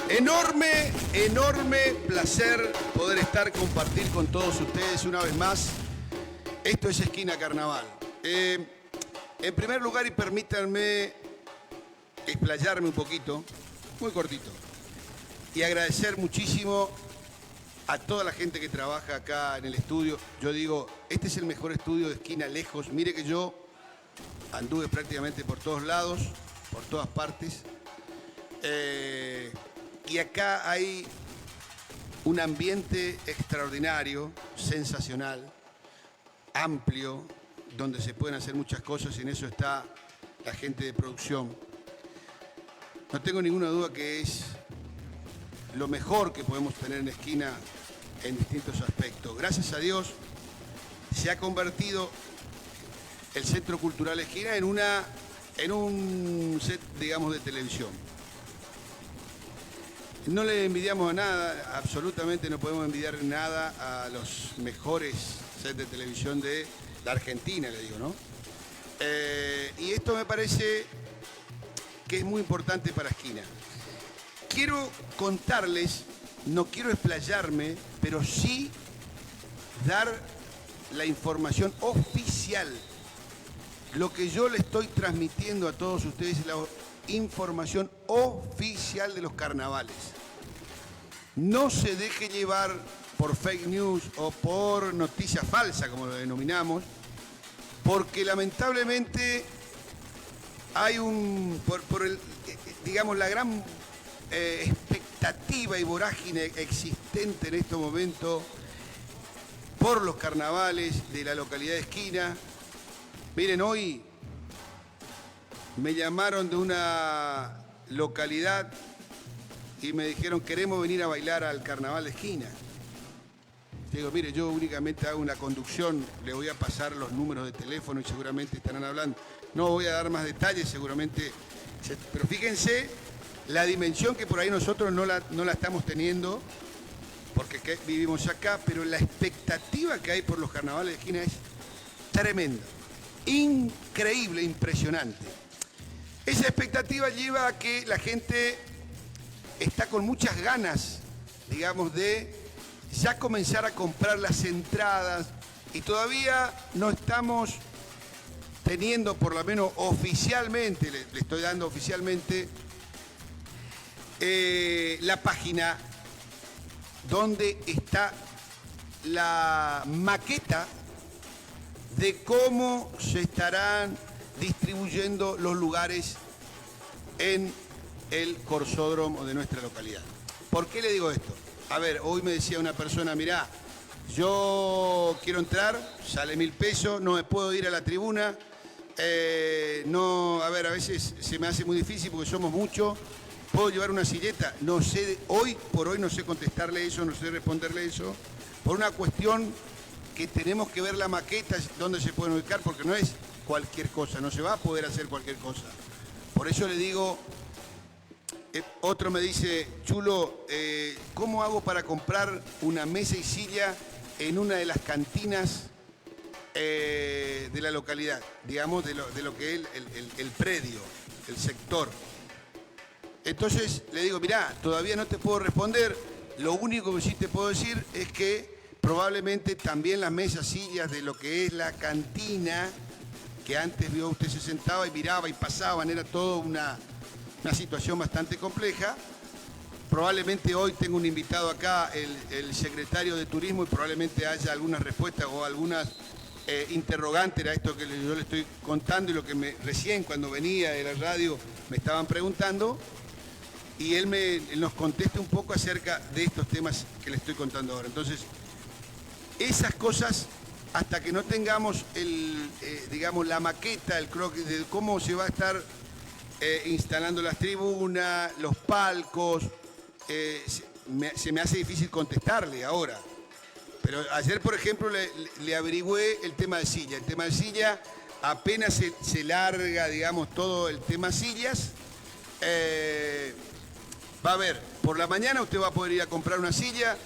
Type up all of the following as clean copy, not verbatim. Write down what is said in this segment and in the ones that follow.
Enorme placer poder compartir con todos ustedes una vez más. Esto es Esquina Carnaval. En primer lugar, y permítanme explayarme un poquito, muy cortito, y agradecer muchísimo a toda la gente que trabaja acá en el estudio. Yo digo, este es el mejor estudio de Esquina lejos. Mire que yo anduve prácticamente por todos lados, por todas partes. Y acá hay un ambiente extraordinario, sensacional, amplio, donde se pueden hacer muchas cosas, y en eso está la gente de producción. No tengo ninguna duda que es lo mejor que podemos tener en Esquina en distintos aspectos. Gracias a Dios se ha convertido el Centro Cultural Esquina en un set, digamos, de televisión. No le envidiamos a nada, absolutamente no podemos envidiar nada a los mejores sets de televisión de la Argentina, le digo, ¿no? Y esto me parece que es muy importante para Esquina. Quiero contarles, no quiero explayarme, pero sí dar la información oficial. Lo que yo le estoy transmitiendo a todos ustedes es la información oficial de los carnavales. No se deje llevar por fake news o por noticia falsa, como lo denominamos, porque lamentablemente hay digamos, la gran expectativa y vorágine existente en este momento por los carnavales de la localidad de Esquina. Miren, hoy me llamaron de una localidad y me dijeron, queremos venir a bailar al carnaval de Esquina. Digo, mire, yo únicamente hago una conducción, le voy a pasar los números de teléfono y seguramente estarán hablando. No voy a dar más detalles, seguramente, pero fíjense la dimensión que por ahí nosotros no la estamos teniendo, porque vivimos acá, pero la expectativa que hay por los carnavales de Esquina es tremenda, increíble, impresionante. Esa expectativa lleva a que la gente está con muchas ganas, digamos, de ya comenzar a comprar las entradas, y todavía no estamos teniendo, por lo menos oficialmente, le estoy dando oficialmente, la página donde está la maqueta de cómo se estarán distribuyendo los lugares en el corsódromo de nuestra localidad. ¿Por qué le digo esto? A ver, hoy me decía una persona, mirá, yo quiero entrar, sale 1000 pesos, no me puedo ir a la tribuna, no, a ver, a veces se me hace muy difícil porque somos muchos, ¿puedo llevar una silleta? No sé, hoy por hoy no sé contestarle eso, no sé responderle eso, por una cuestión que tenemos que ver la maqueta, dónde se pueden ubicar, porque no es cualquier cosa, no se va a poder hacer cualquier cosa. Por eso le digo, otro me dice, Chulo, ¿cómo hago para comprar una mesa y silla en una de las cantinas de la localidad? Digamos, de lo que es el predio, el sector. Entonces le digo, mirá, todavía no te puedo responder, lo único que sí te puedo decir es que probablemente también las mesas, sillas de lo que es la cantina, que antes vio usted se sentaba y miraba y pasaban, era todo una situación bastante compleja. Probablemente hoy tengo un invitado acá, el secretario de Turismo, y probablemente haya algunas respuestas o algunas interrogantes a esto que yo le estoy contando y lo que recién cuando venía de la radio me estaban preguntando, y él nos contesta un poco acerca de estos temas que le estoy contando ahora. Entonces, esas cosas, hasta que no tengamos digamos, la maqueta, el croquis de cómo se va a estar instalando las tribunas, los palcos, se me hace difícil contestarle ahora. Pero ayer, por ejemplo, le averigüé el tema de silla. El tema de silla, apenas se larga, digamos, todo el tema sillas, va a haber, por la mañana usted va a poder ir a comprar una silla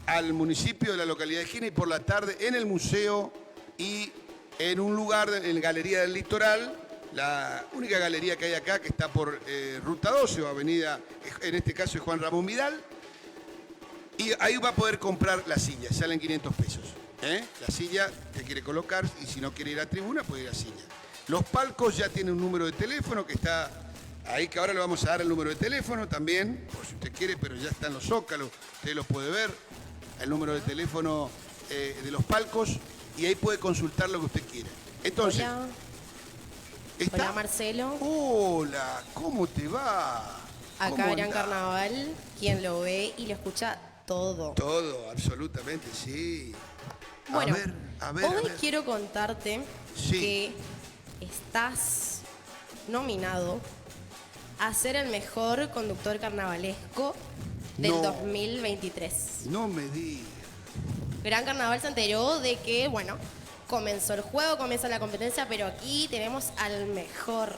al municipio de la localidad de Esquina, y por la tarde en el museo y en un lugar, en Galería del Litoral, la única galería que hay acá, que está por Ruta 12 o Avenida, en este caso es Juan Ramón Vidal. Y ahí va a poder comprar la silla, salen 500 pesos. La silla que quiere colocar, y si no quiere ir a tribuna, puede ir a silla. Los palcos ya tienen un número de teléfono que está ahí, que ahora le vamos a dar el número de teléfono también, por si usted quiere, pero ya están los zócalos, usted los puede ver, el número de teléfono de los palcos, y ahí puede consultar lo que usted quiera. Entonces, Hola. ¿está? Hola Marcelo. Hola, ¿cómo te va? Acá ¿Cómo Gran andás? Carnaval, quien lo ve y lo escucha todo. Todo, absolutamente, sí. Bueno, a ver. hoy quiero contarte Sí. que estás nominado a ser el mejor conductor carnavalesco del No. 2023. No me digas. Gran Carnaval se enteró de que, bueno, comenzó el juego, comienza la competencia, pero aquí tenemos al mejor.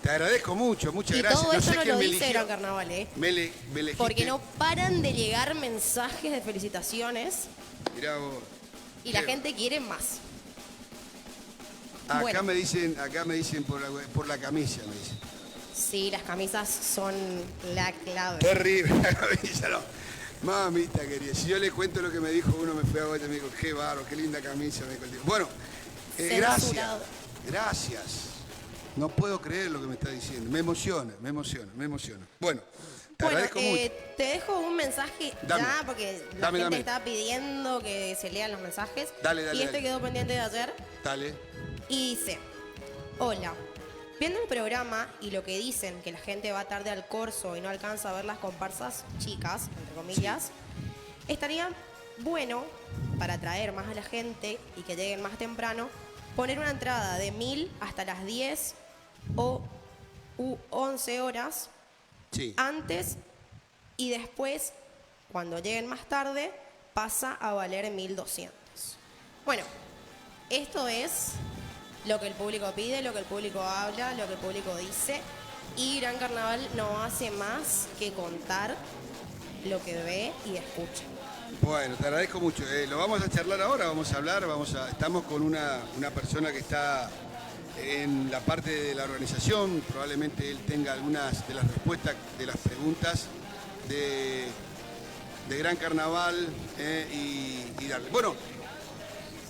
Te agradezco mucho, muchas Y gracias. todo eso sé no quién lo me dice eligió. Gran Carnaval, ¿eh? Me elegiste. Porque no paran de llegar mensajes de felicitaciones Mirá vos. y la Qué- gente quiere más. Acá Bueno. me dicen por la camisa, me dicen. Sí, las camisas son la clave. Terrible la camisa, no. Mamita querida, si yo le cuento lo que me dijo uno, me fue a Goya y me dijo, qué bárbaro, qué linda camisa, me dijo el tío. Bueno, gracias. Censurado. Gracias. No puedo creer lo que me está diciendo. Me emociona. Bueno, te Bueno, agradezco mucho. te dejo un mensaje Dame. ya, porque la Dame, gente dame. está pidiendo que se lean los mensajes. Dale, y este dale. quedó pendiente de ayer. Dale. Y dice, hola, viendo el programa y lo que dicen que la gente va tarde al corso y no alcanza a ver las comparsas chicas, entre comillas, estaría bueno, para atraer más a la gente y que lleguen más temprano, poner una entrada de 1000 hasta las 10 o 11 horas Sí. antes, y después, cuando lleguen más tarde, pasa a valer 1200. Bueno, esto es lo que el público pide, lo que el público habla, lo que el público dice, y Gran Carnaval no hace más que contar lo que ve y escucha. Bueno, te agradezco mucho. Lo vamos a charlar ahora, vamos a hablar, estamos con una persona que está en la parte de la organización, probablemente él tenga algunas de las respuestas de las preguntas de Gran Carnaval y darle. Bueno,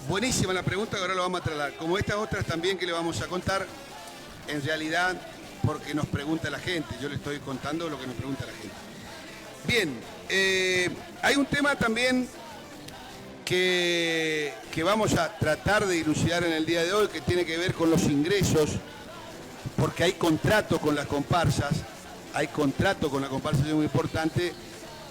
buenísima la pregunta que ahora lo vamos a trasladar. Como estas otras también que le vamos a contar, en realidad porque nos pregunta la gente, yo le estoy contando lo que nos pregunta la gente. Bien, hay un tema también que vamos a tratar de dilucidar en el día de hoy, que tiene que ver con los ingresos, porque hay contrato con las comparsas, es muy importante,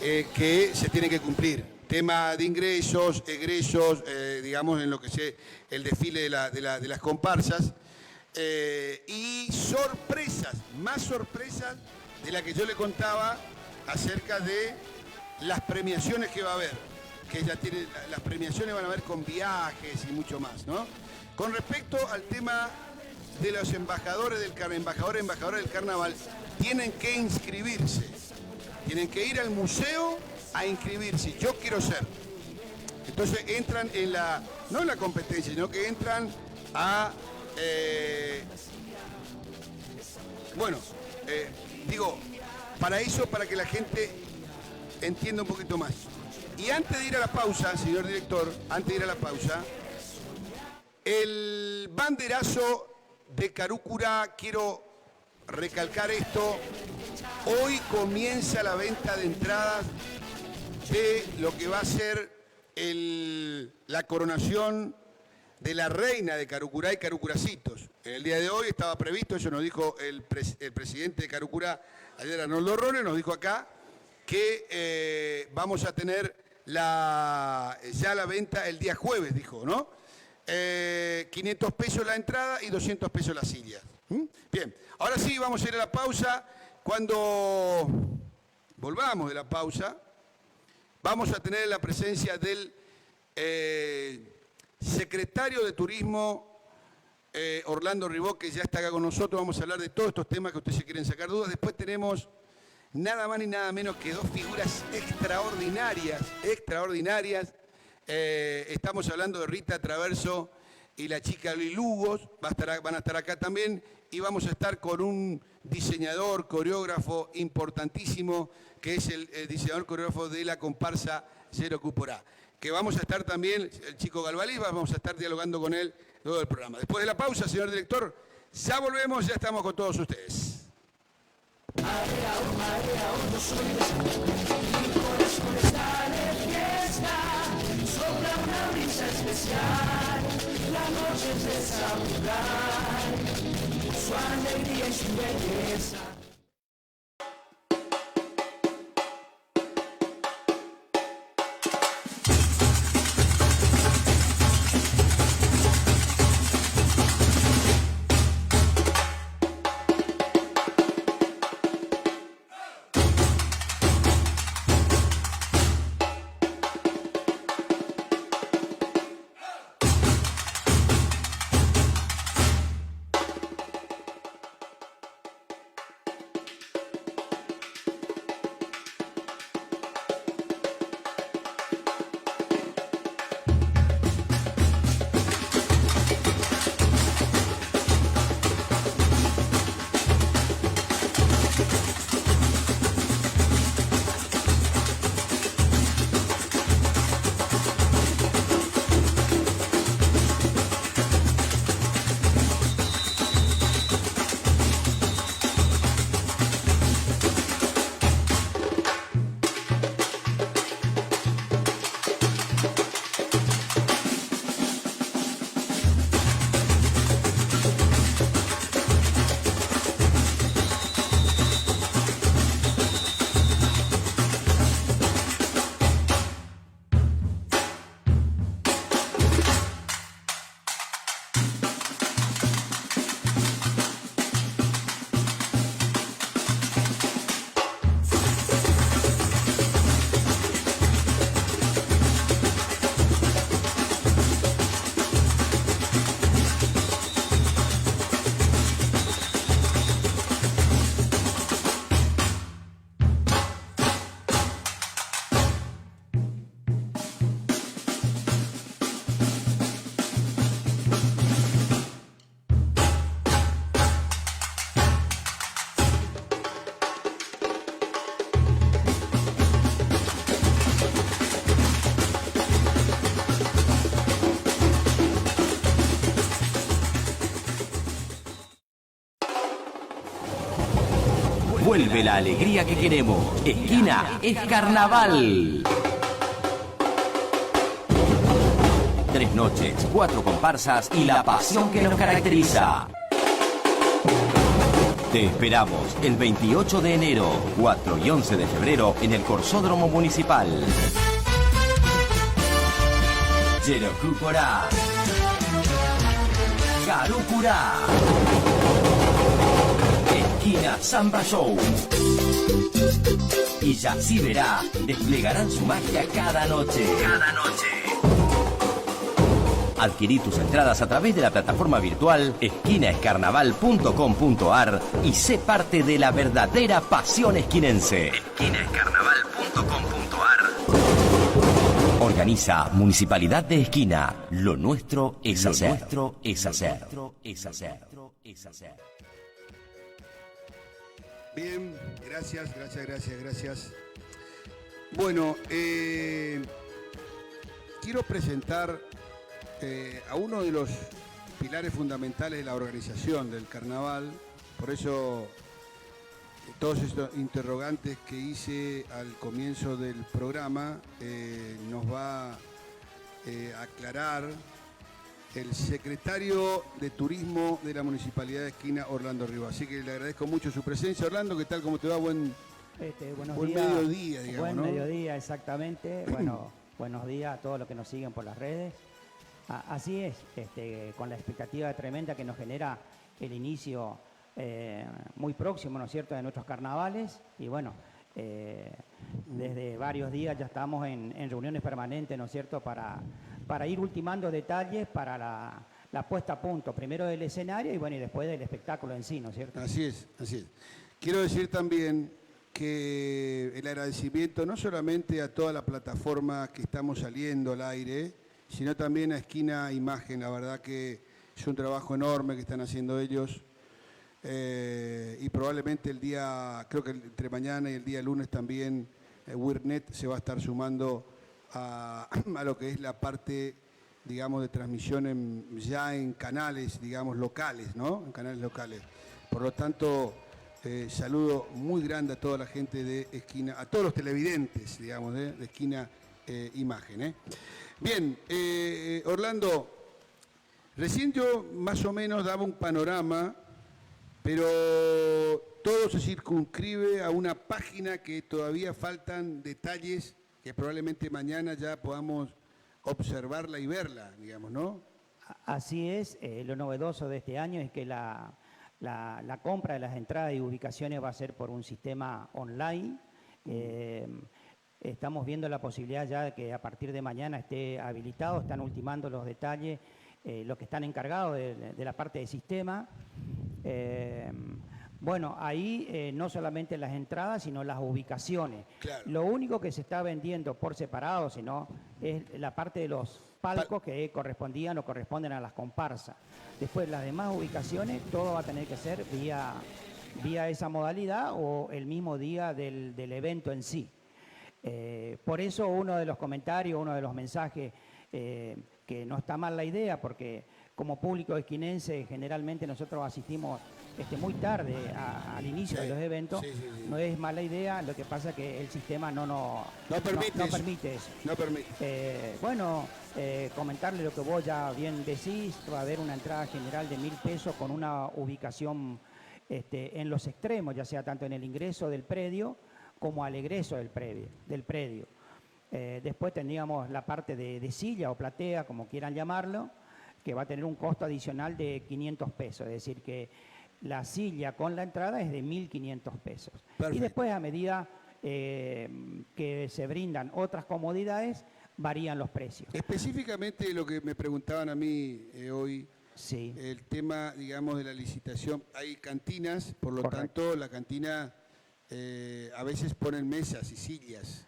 que se tiene que cumplir. Tema de ingresos, egresos, digamos, en lo que es el desfile de las comparsas, y sorpresas, más sorpresas de la que yo le contaba acerca de las premiaciones que va a haber, que ya tiene, las premiaciones van a haber con viajes y mucho más, ¿no? Con respecto al tema de los embajadores del carnaval, tienen que inscribirse, tienen que ir al museo a inscribirse. Yo quiero ser. Entonces entran en no en la competencia, sino que entran a, para eso, para que la gente entienda un poquito más. Y antes de ir a la pausa, señor director, el banderazo de Carúcura, quiero recalcar esto, hoy comienza la venta de entradas de lo que va a ser la coronación de la reina de Carucurá y Carucuracitos. En el día de hoy estaba previsto, eso nos dijo el presidente de Carucurá, ayer Arnoldo Rones, nos dijo acá que vamos a tener ya la venta el día jueves, dijo, ¿no? 500 pesos la entrada y 200 pesos la silla. Bien, ahora sí vamos a ir a la pausa. Cuando volvamos de la pausa, vamos a tener la presencia del secretario de Turismo, Orlando Ribó, que ya está acá con nosotros. Vamos a hablar de todos estos temas que ustedes se quieren sacar dudas. Después tenemos nada más ni nada menos que dos figuras extraordinarias. Estamos hablando de Rita Traverso y la chica Luis Lugos van a estar acá también, y vamos a estar con un diseñador, coreógrafo importantísimo, que es el diseñador coreógrafo de la comparsa Cero Cuporá, que vamos a estar también, el chico Galvalí, vamos a estar dialogando con él luego del programa. Después de la pausa, señor director, ya volvemos, ya estamos con todos ustedes. Yo soy mi corazón está de fiesta, sopla una brisa especial, la noche empieza a jugar, su alegría y su belleza. Vuelve la alegría que queremos. Esquina es carnaval. 3 noches, 4 comparsas y la pasión que nos caracteriza. Te esperamos el 28 de enero, 4 y 11 de febrero en el Corsódromo Municipal. Yerocuporá, Garucurá, Esquina Samba Show y Yací Verá desplegarán su magia cada noche. Adquirí tus entradas a través de la plataforma virtual esquinaescarnaval.com.ar y sé parte de la verdadera pasión esquinense. esquinaescarnaval.com.ar. Organiza Municipalidad de Esquina. Lo nuestro es hacer. Lo nuestro es hacer. Bien, gracias. Bueno, quiero presentar a uno de los pilares fundamentales de la organización del carnaval. Por eso todos estos interrogantes que hice al comienzo del programa nos va a aclarar el secretario de Turismo de la Municipalidad de Esquina, Orlando Rivas. Así que le agradezco mucho su presencia. Orlando, ¿qué tal? ¿Cómo te va? Buen mediodía, digamos, Buen ¿no? mediodía, exactamente. Bueno, buenos días a todos los que nos siguen por las redes. Así es, con la expectativa tremenda que nos genera el inicio muy próximo, ¿no es cierto?, de nuestros carnavales. Y bueno, desde varios días ya estamos en reuniones permanentes, ¿no es cierto?, para ir ultimando detalles para la puesta a punto, primero del escenario y bueno, y después del espectáculo en sí, ¿no es cierto? Así es. Quiero decir también que el agradecimiento no solamente a toda la plataforma que estamos saliendo al aire, sino también a Esquina Imagen. La verdad que es un trabajo enorme que están haciendo ellos. Y probablemente creo que entre mañana y el día lunes también WIRNET se va a estar sumando a lo que es la parte, digamos, de transmisión ya en canales, digamos, locales, ¿no? En canales locales. Por lo tanto, saludo muy grande a toda la gente de Esquina, a todos los televidentes, digamos, de Esquina Imagen. Bien, Orlando, recién yo más o menos daba un panorama, pero todo se circunscribe a una página que todavía faltan detalles que probablemente mañana ya podamos observarla y verla, digamos, ¿no? Así es, lo novedoso de este año es que la compra de las entradas y ubicaciones va a ser por un sistema online. Estamos viendo la posibilidad ya de que a partir de mañana esté habilitado, están ultimando los detalles, los que están encargados de la parte de sistema. Bueno, ahí no solamente las entradas, sino las ubicaciones. Claro. Lo único que se está vendiendo por separado, sino es la parte de los palcos que correspondían o corresponden a las comparsas. Después, las demás ubicaciones, todo va a tener que ser vía esa modalidad o el mismo día del evento en sí. Por eso uno de los comentarios, uno de los mensajes, que no está mal la idea, porque como público esquinense generalmente nosotros asistimos muy tarde al inicio de los eventos. No es mala idea, lo que pasa es que el sistema no permite eso. No permite. Comentarle lo que vos ya bien decís, va a haber una entrada general de 1.000 pesos con una ubicación en los extremos, ya sea tanto en el ingreso del predio como al egreso del predio. Después tendríamos la parte de silla o platea, como quieran llamarlo, que va a tener un costo adicional de 500 pesos, es decir que la silla con la entrada es de 1.500 pesos. Perfecto. Y después, a medida que se brindan otras comodidades, varían los precios. Específicamente lo que me preguntaban a mí hoy, Sí. el tema, digamos, de la licitación. Hay cantinas, por lo Correcto. tanto, la cantina a veces ponen mesas y sillas.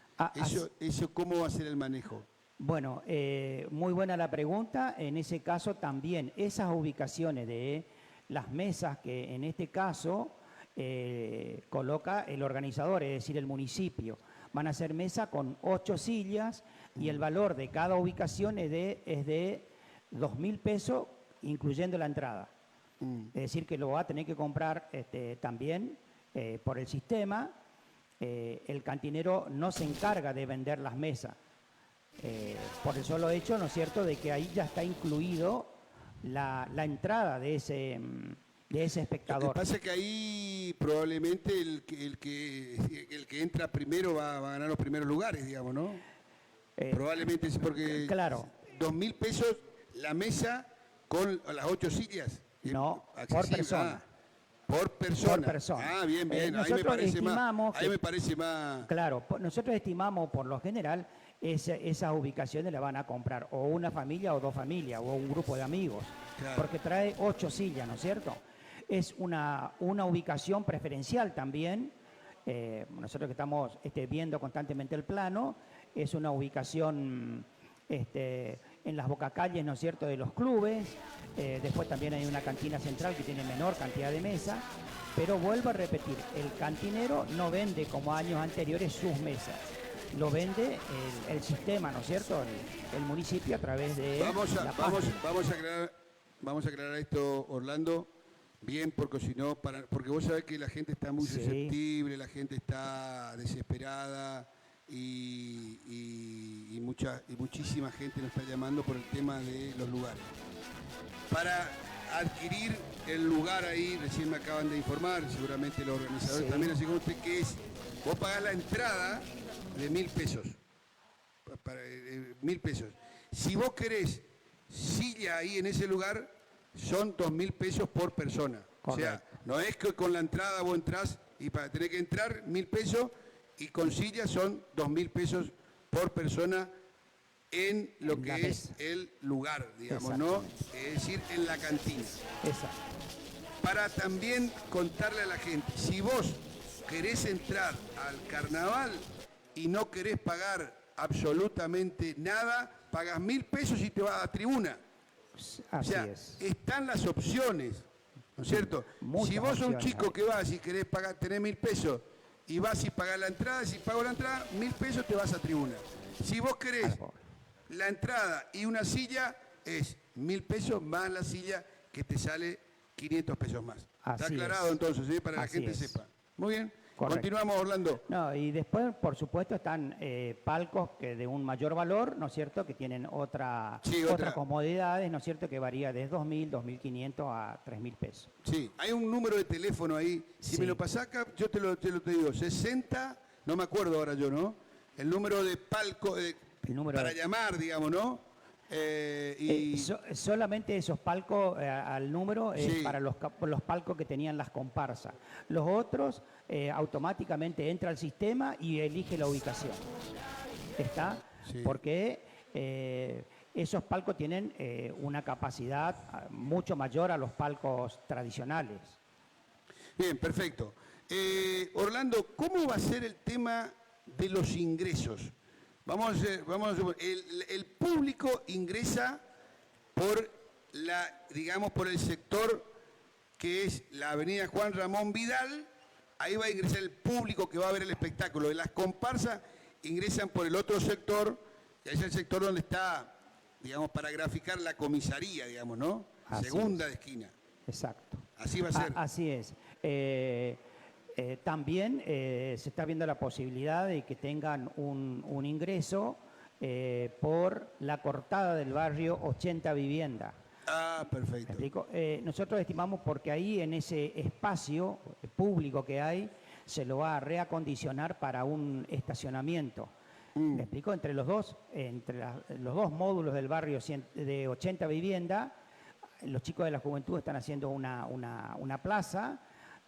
¿Eso cómo va a ser el manejo? Bueno, muy buena la pregunta. En ese caso también esas ubicaciones de las mesas que en este caso coloca el organizador, es decir, el municipio. Van a ser mesas con 8 sillas y el valor de cada ubicación es de 2.000 pesos, incluyendo la entrada. Es decir, que lo va a tener que comprar también por el sistema. El cantinero no se encarga de vender las mesas. Por el solo hecho, ¿no es cierto?, de que ahí ya está incluido la entrada de ese espectador. Lo que pasa es que ahí probablemente el que entra primero va a ganar los primeros lugares, digamos, ¿no? Probablemente sí, porque Claro. 2.000 pesos la mesa con las 8 sillas. No, por Accesible. persona. Por persona. Por persona. Ah, bien. Ahí me Nosotros parece estimamos más. Ahí me parece más. Claro, nosotros estimamos por lo general esas ubicaciones las van a comprar o una familia o 2 familias o un grupo de amigos, Claro. porque trae 8 sillas, ¿no es cierto? Es una ubicación preferencial también. Nosotros que estamos viendo constantemente el plano, es una ubicación en las bocacalles, ¿no es cierto?, de los clubes. Después también hay una cantina central que tiene menor cantidad de mesas, pero vuelvo a repetir, el cantinero no vende como años anteriores sus mesas, lo vende el sistema, ¿no es cierto?, el municipio a través de la página. Vamos a aclarar esto, Orlando, bien, porque si no, porque vos sabés que la gente está muy Sí. susceptible, la gente está desesperada y muchísima gente nos está llamando por el tema de los lugares. Para adquirir el lugar ahí, recién me acaban de informar, seguramente los organizadores Sí. también, así como usted, que es, vos pagás la entrada de 1.000 pesos. 1.000 pesos. Si vos querés silla ahí en ese lugar, son 2.000 pesos por persona. Correcto. O sea, no es que con la entrada vos entrás y para tener que entrar 1.000 pesos y con silla son 2.000 pesos por persona en lo En que la es mesa. el lugar, digamos, ¿no? Es decir, en la cantina. Exacto. Para también contarle a la gente, si vos querés entrar al carnaval y no querés pagar absolutamente nada, pagas 1.000 pesos y te vas a tribuna. Así O sea, es. están las opciones, ¿no es cierto? Muchas Si vos sos un opciones chico hay. que vas y querés pagar, tenés 1.000 pesos y vas y pagás la entrada, si pago la entrada, 1.000 pesos te vas a tribuna. Si vos querés la entrada y una silla, es 1.000 pesos más la silla que te sale 500 pesos más. Está Así aclarado es. entonces, ¿sí? Para que Así la gente es. sepa. Muy bien. Correcto. Continuamos, Orlando. No, y después, por supuesto, están palcos que de un mayor valor, ¿no es cierto?, que tienen Sí, otras otra. comodidades, ¿no es cierto?, que varía desde 2.000, 2.500 a 3.000 pesos. Sí, hay un número de teléfono ahí. Si Sí. me lo pasás acá, yo te lo digo. 60, no me acuerdo ahora yo, ¿no? El número de palco, El número para de- llamar, digamos, ¿no? Y Solamente esos palcos al número es Sí. para los palcos que tenían las comparsas. Los otros automáticamente entra al sistema y elige la ubicación. ¿Está? Sí. Porque esos palcos tienen una capacidad mucho mayor a los palcos tradicionales. bien, perfecto. Orlando, ¿cómo va a ser el tema de los ingresos? Vamos a suponer, el público ingresa por digamos, por el sector que es la avenida Juan Ramón Vidal. Ahí va a ingresar el público que va a ver el espectáculo. De las comparsas ingresan por el otro sector, que es el sector donde está, digamos, para graficar la comisaría, digamos, ¿no? Así Segunda de esquina. Exacto. Así va a ser. Así es. También se está viendo la posibilidad de que tengan un ingreso por la cortada del barrio 80 Vivienda. Ah, ¿Me perfecto. explico? Nosotros estimamos porque ahí en ese espacio público que hay se lo va a reacondicionar para un estacionamiento. ¿Me explico? Entre los dos módulos del barrio de 80 Vivienda, los chicos de la juventud están haciendo una plaza.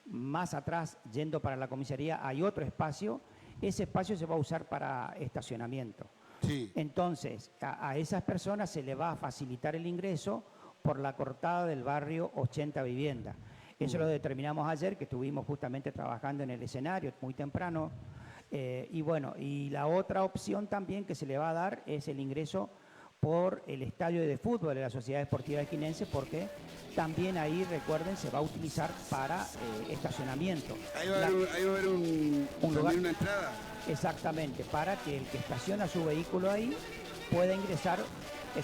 Más atrás, yendo para la comisaría, hay otro espacio. Ese espacio se va a usar para estacionamiento. Sí. Entonces, a esas personas se les va a facilitar el ingreso por la cortada del barrio 80 Vivienda. Eso lo determinamos ayer, que estuvimos justamente trabajando en el escenario muy temprano. Y bueno, y la otra opción también que se le va a dar es el ingreso por el estadio de fútbol de la Sociedad Esportiva Esquinense, porque también ahí, recuerden, se va a utilizar para estacionamiento. Ahí va a haber un también lugar. una entrada. Exactamente, para que el que estaciona su vehículo ahí pueda ingresar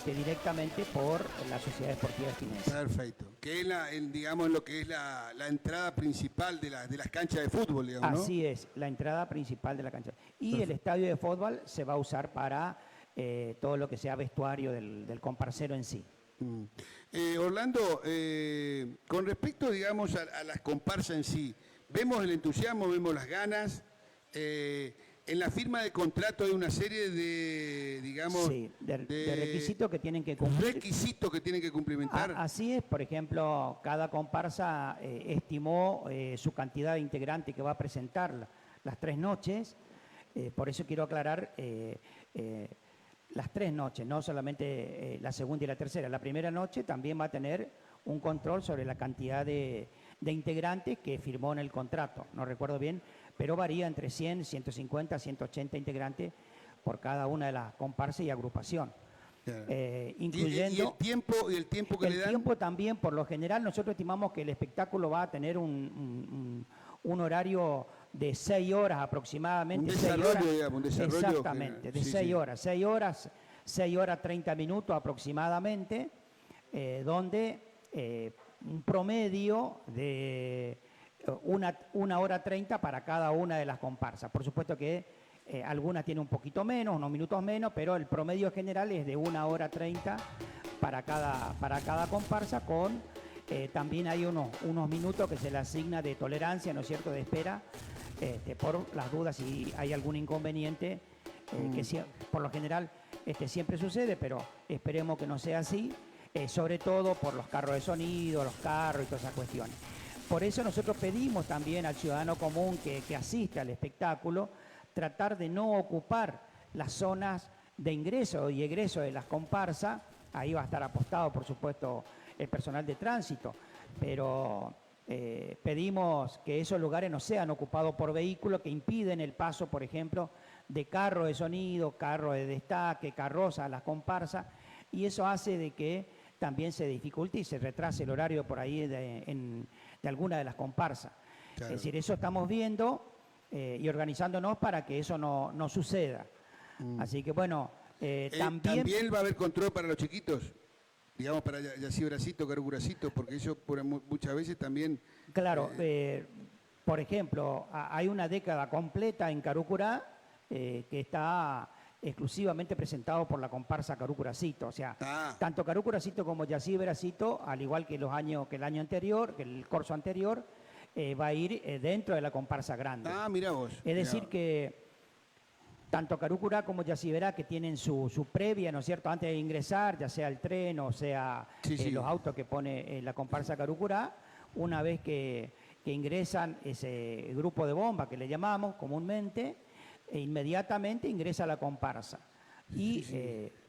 directamente por la Sociedad Esportiva Esquinense. Perfecto. Que es digamos, lo que es la entrada principal de las canchas de fútbol, digamos, ¿no? Así es, la entrada principal de la cancha. Y el estadio de fútbol se va a usar para todo lo que sea vestuario del comparsero en sí. Orlando, con respecto, digamos, a las comparsas en sí, vemos el entusiasmo, vemos las ganas. En la firma de contrato hay una serie de, digamos, Sí, de requisitos que tienen que cumplir. requisitos que tienen que cumplimentar. Así es, por ejemplo, cada comparsa estimó su cantidad de integrantes que va a presentar las 3 noches. Por eso quiero aclarar las 3 noches, no solamente la segunda y la tercera. La primera noche también va a tener un control sobre la cantidad de integrantes que firmó en el contrato. No recuerdo bien, pero varía entre 100, 150, 180 integrantes por cada una de las comparsas y agrupación. Incluyendo ¿Y el tiempo que el le dan? tiempo también. Por lo general, nosotros estimamos que el espectáculo va a tener un horario de 6 horas aproximadamente. Un 6 desarrollo, horas. digamos, un desarrollo Exactamente, general. de Sí, 6 sí. horas. 6 horas 30 minutos aproximadamente, donde un promedio de una hora 30 para cada una de las comparsas. Por supuesto que algunas tienen un poquito menos, unos minutos menos, pero el promedio general es de 1 hora 30 para cada comparsa, con también hay unos minutos que se le asigna de tolerancia, ¿no es cierto?, de espera, por las dudas si hay algún inconveniente, que por lo general siempre sucede, pero esperemos que no sea así, sobre todo por los carros de sonido, los carros y todas esas cuestiones. Por eso nosotros pedimos también al ciudadano común que asiste al espectáculo tratar de no ocupar las zonas de ingreso y egreso de las comparsas. Ahí va a estar apostado, por supuesto, el personal de tránsito, pero pedimos que esos lugares no sean ocupados por vehículos que impiden el paso, por ejemplo, de carro de sonido, carro de destaque, carroza a las comparsas, y eso hace de que también se dificulte y se retrase el horario por ahí de alguna de las comparsas. Claro. Es decir, eso estamos viendo y organizándonos para que eso no suceda. Así que bueno, también va a haber control para los chiquitos, digamos, para Yací Bracito, Caru Bracito, porque ellos muchas veces también... Claro, por ejemplo, hay una década completa en Carucurá que está exclusivamente presentado por la comparsa Carucuracito. O sea, tanto Carucuracito como Yací Bracito, al igual que el año anterior, que el corso anterior, va a ir dentro de la comparsa grande. Mira vos. Es decir que tanto Carucurá como Yacyberá, que tienen su previa, ¿no es cierto?, antes de ingresar, ya sea el tren o sea los autos que pone la comparsa Carucurá, una vez que ingresan ese grupo de bomba que le llamamos comúnmente, inmediatamente ingresa la comparsa. Y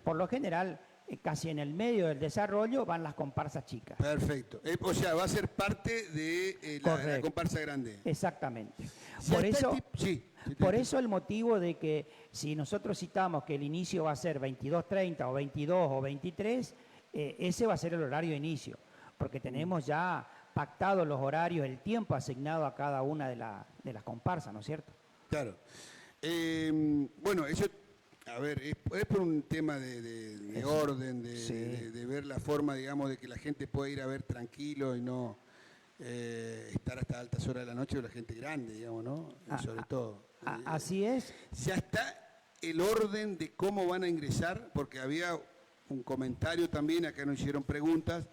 por lo general, casi en el medio del desarrollo van las comparsas chicas. Perfecto. O sea, va a ser parte de la comparsa grande. Exactamente. Si Por eso el motivo de que si nosotros citamos que el inicio va a ser 22:30 o 22 o 23, ese va a ser el horario de inicio, porque tenemos ya pactados los horarios, el tiempo asignado a cada una de las comparsas, ¿no es cierto? Claro. Bueno, eso, a ver, es por un tema de orden, de ver la forma, digamos, de que la gente pueda ir a ver tranquilo y no estar hasta altas horas de la noche, o la gente grande, digamos, ¿no? Sobre todo. Así es. Ya está el orden de cómo van a ingresar, porque había un comentario también, acá nos hicieron preguntas,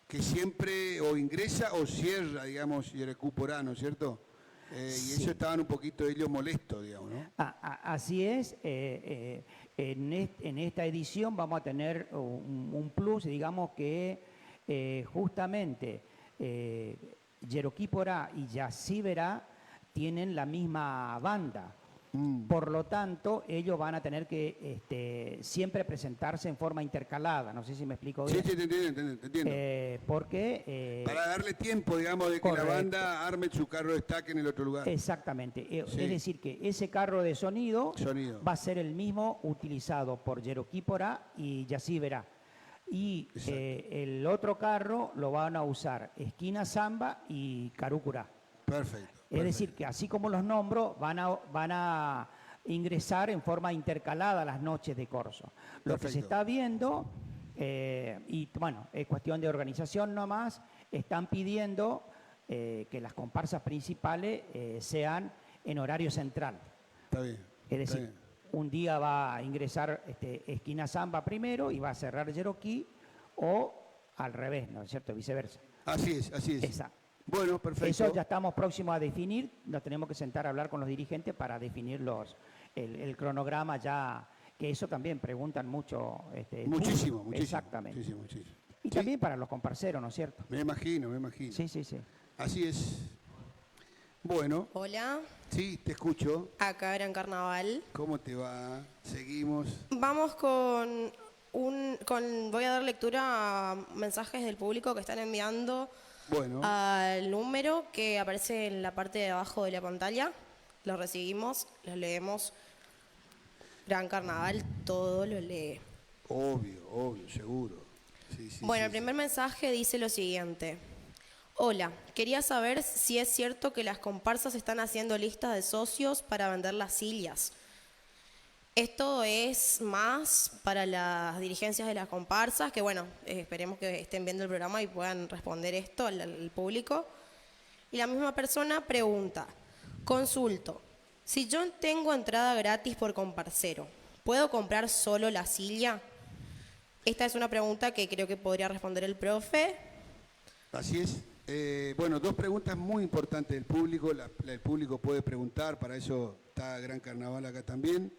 que siempre o ingresa o cierra, digamos, y recupera, ¿no es cierto? Y eso estaban un poquito ellos molestos, digamos, ¿no? Así es. En esta edición vamos a tener un plus, digamos que justamente Yeroquípora y Yacyberá tienen la misma banda. Por lo tanto, ellos van a tener que siempre presentarse en forma intercalada. No sé si me explico bien. Sí, te entiendo. Porque... para darle tiempo, digamos, de que la banda arme su carro de destaque en el otro lugar. Exactamente. Es decir, que ese carro de sonido va a ser el mismo utilizado por Yeroquípora y Yacyberá. Y el otro carro lo van a usar Esquina Zamba y Carucurá. Perfecto. Es decir, que así como los nombro, van a ingresar en forma intercalada las noches de corso. Lo que se está viendo, y bueno, es cuestión de organización nomás, están pidiendo que las comparsas principales sean en horario central. Está bien. Es decir, un día va a ingresar Esquina Zamba primero y va a cerrar Yeroquí, o al revés, ¿no es cierto? Viceversa. Así es. Exacto. Bueno, perfecto. Eso ya estamos próximos a definir, nos tenemos que sentar a hablar con los dirigentes para definir el cronograma ya, que eso también preguntan mucho. Muchísimo. Exactamente. Muchísimo. Y también para los comparseros, ¿no es cierto? Me imagino. Sí. Así es. Bueno. Hola. Sí, te escucho. Acá Gran Carnaval. ¿Cómo te va? Seguimos. Vamos voy a dar lectura a mensajes del público que están enviando al número que aparece en la parte de abajo de la pantalla. Los recibimos, los leemos. Gran Carnaval todo lo lee. Obvio, seguro. Bueno, el primer mensaje dice lo siguiente. Hola, quería saber si es cierto que las comparsas están haciendo listas de socios para vender las sillas. Esto es más para las dirigencias de las comparsas, que bueno, esperemos que estén viendo el programa y puedan responder esto al público. Y la misma persona pregunta, consulto, si yo tengo entrada gratis por comparsero, ¿puedo comprar solo la silla? Esta es una pregunta que creo que podría responder el profe. Así es. Bueno, dos preguntas muy importantes del público. El público puede preguntar, para eso está Gran Carnaval acá también.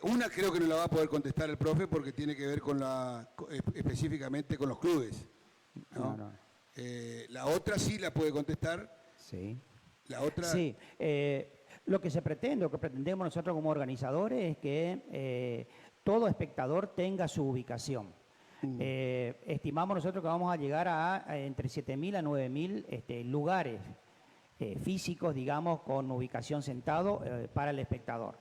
Una creo que no la va a poder contestar el profe porque tiene que ver con específicamente con los clubes, ¿no? No. La otra sí la puede contestar. Sí. La otra... Sí. Lo que pretendemos nosotros como organizadores es que todo espectador tenga su ubicación. Estimamos nosotros que vamos a llegar a entre 7.000 a 9.000 lugares físicos, digamos, con ubicación sentado para el espectador.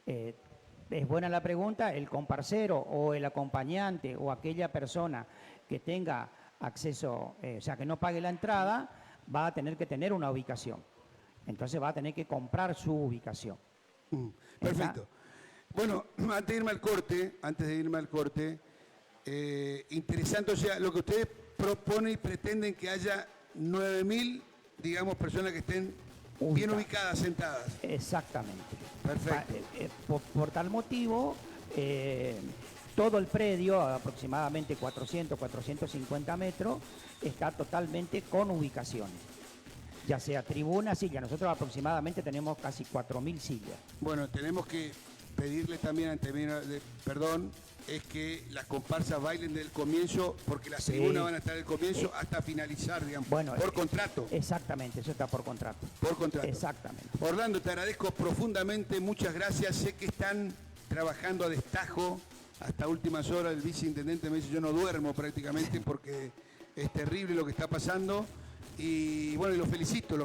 Es buena la pregunta, el comparsero o el acompañante o aquella persona que tenga acceso, o sea, que no pague la entrada, va a tener que tener una ubicación. Entonces va a tener que comprar su ubicación. Perfecto. Bueno, antes de irme al corte, interesante, o sea, lo que ustedes proponen y pretenden que haya 9.000, digamos, personas que estén bien ubicadas, sentadas. Exactamente. Perfecto. Por tal motivo, todo el predio, aproximadamente 400, 450 metros, está totalmente con ubicaciones. Ya sea tribuna, silla. Nosotros aproximadamente tenemos casi 4.000 sillas. Bueno, tenemos que pedirle también, perdón, es que las comparsas bailen del comienzo, porque las tribunas van a estar del comienzo hasta finalizar, digamos, bueno, por contrato. Exactamente, eso está por contrato. Por contrato. Exactamente. Orlando, te agradezco profundamente, muchas gracias. Sé que están trabajando a destajo hasta últimas horas. El viceintendente me dice, yo no duermo prácticamente porque es terrible lo que está pasando. Y bueno, y los felicito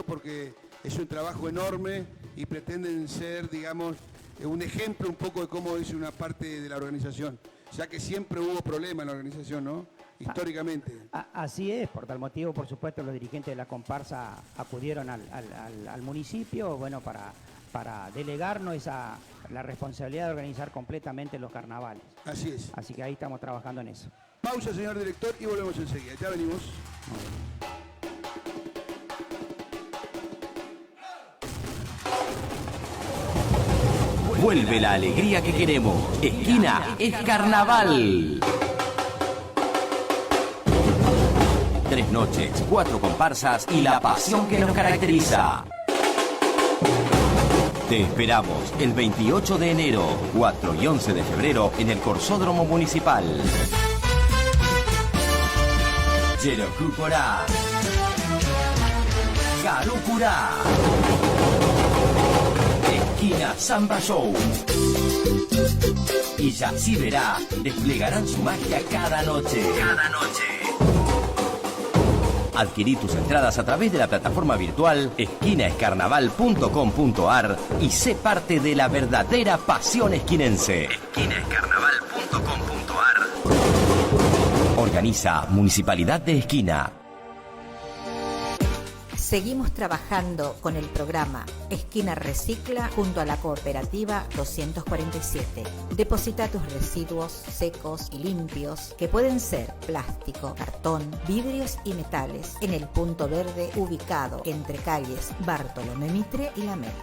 porque es un trabajo enorme y pretenden ser, digamos, un ejemplo un poco de cómo es una parte de la organización, ya que siempre hubo problemas en la organización, ¿no? Históricamente. Así es, por tal motivo, por supuesto, los dirigentes de la comparsa acudieron al municipio, bueno, para delegarnos la responsabilidad de organizar completamente los carnavales. Así es. Así que ahí estamos trabajando en eso. Pausa, señor director, y volvemos enseguida. Ya venimos. Vuelve la alegría que queremos. Esquina es carnaval. 3 noches, 4 comparsas y la pasión que nos caracteriza. Te esperamos el 28 de enero, 4 y 11 de febrero en el Corsódromo Municipal. Yerocuporá. Galucurá. Esquina Samba Show. Y Yací Verá desplegarán su magia cada noche. Adquirí tus entradas a través de la plataforma virtual esquinaescarnaval.com.ar y sé parte de la verdadera pasión esquinense. Esquinaescarnaval.com.ar. Organiza Municipalidad de Esquina. Seguimos trabajando con el programa Esquina Recicla junto a la cooperativa 247. Deposita tus residuos secos y limpios, que pueden ser plástico, cartón, vidrios y metales, en el punto verde ubicado entre calles Bartolomé Mitre y La Mer.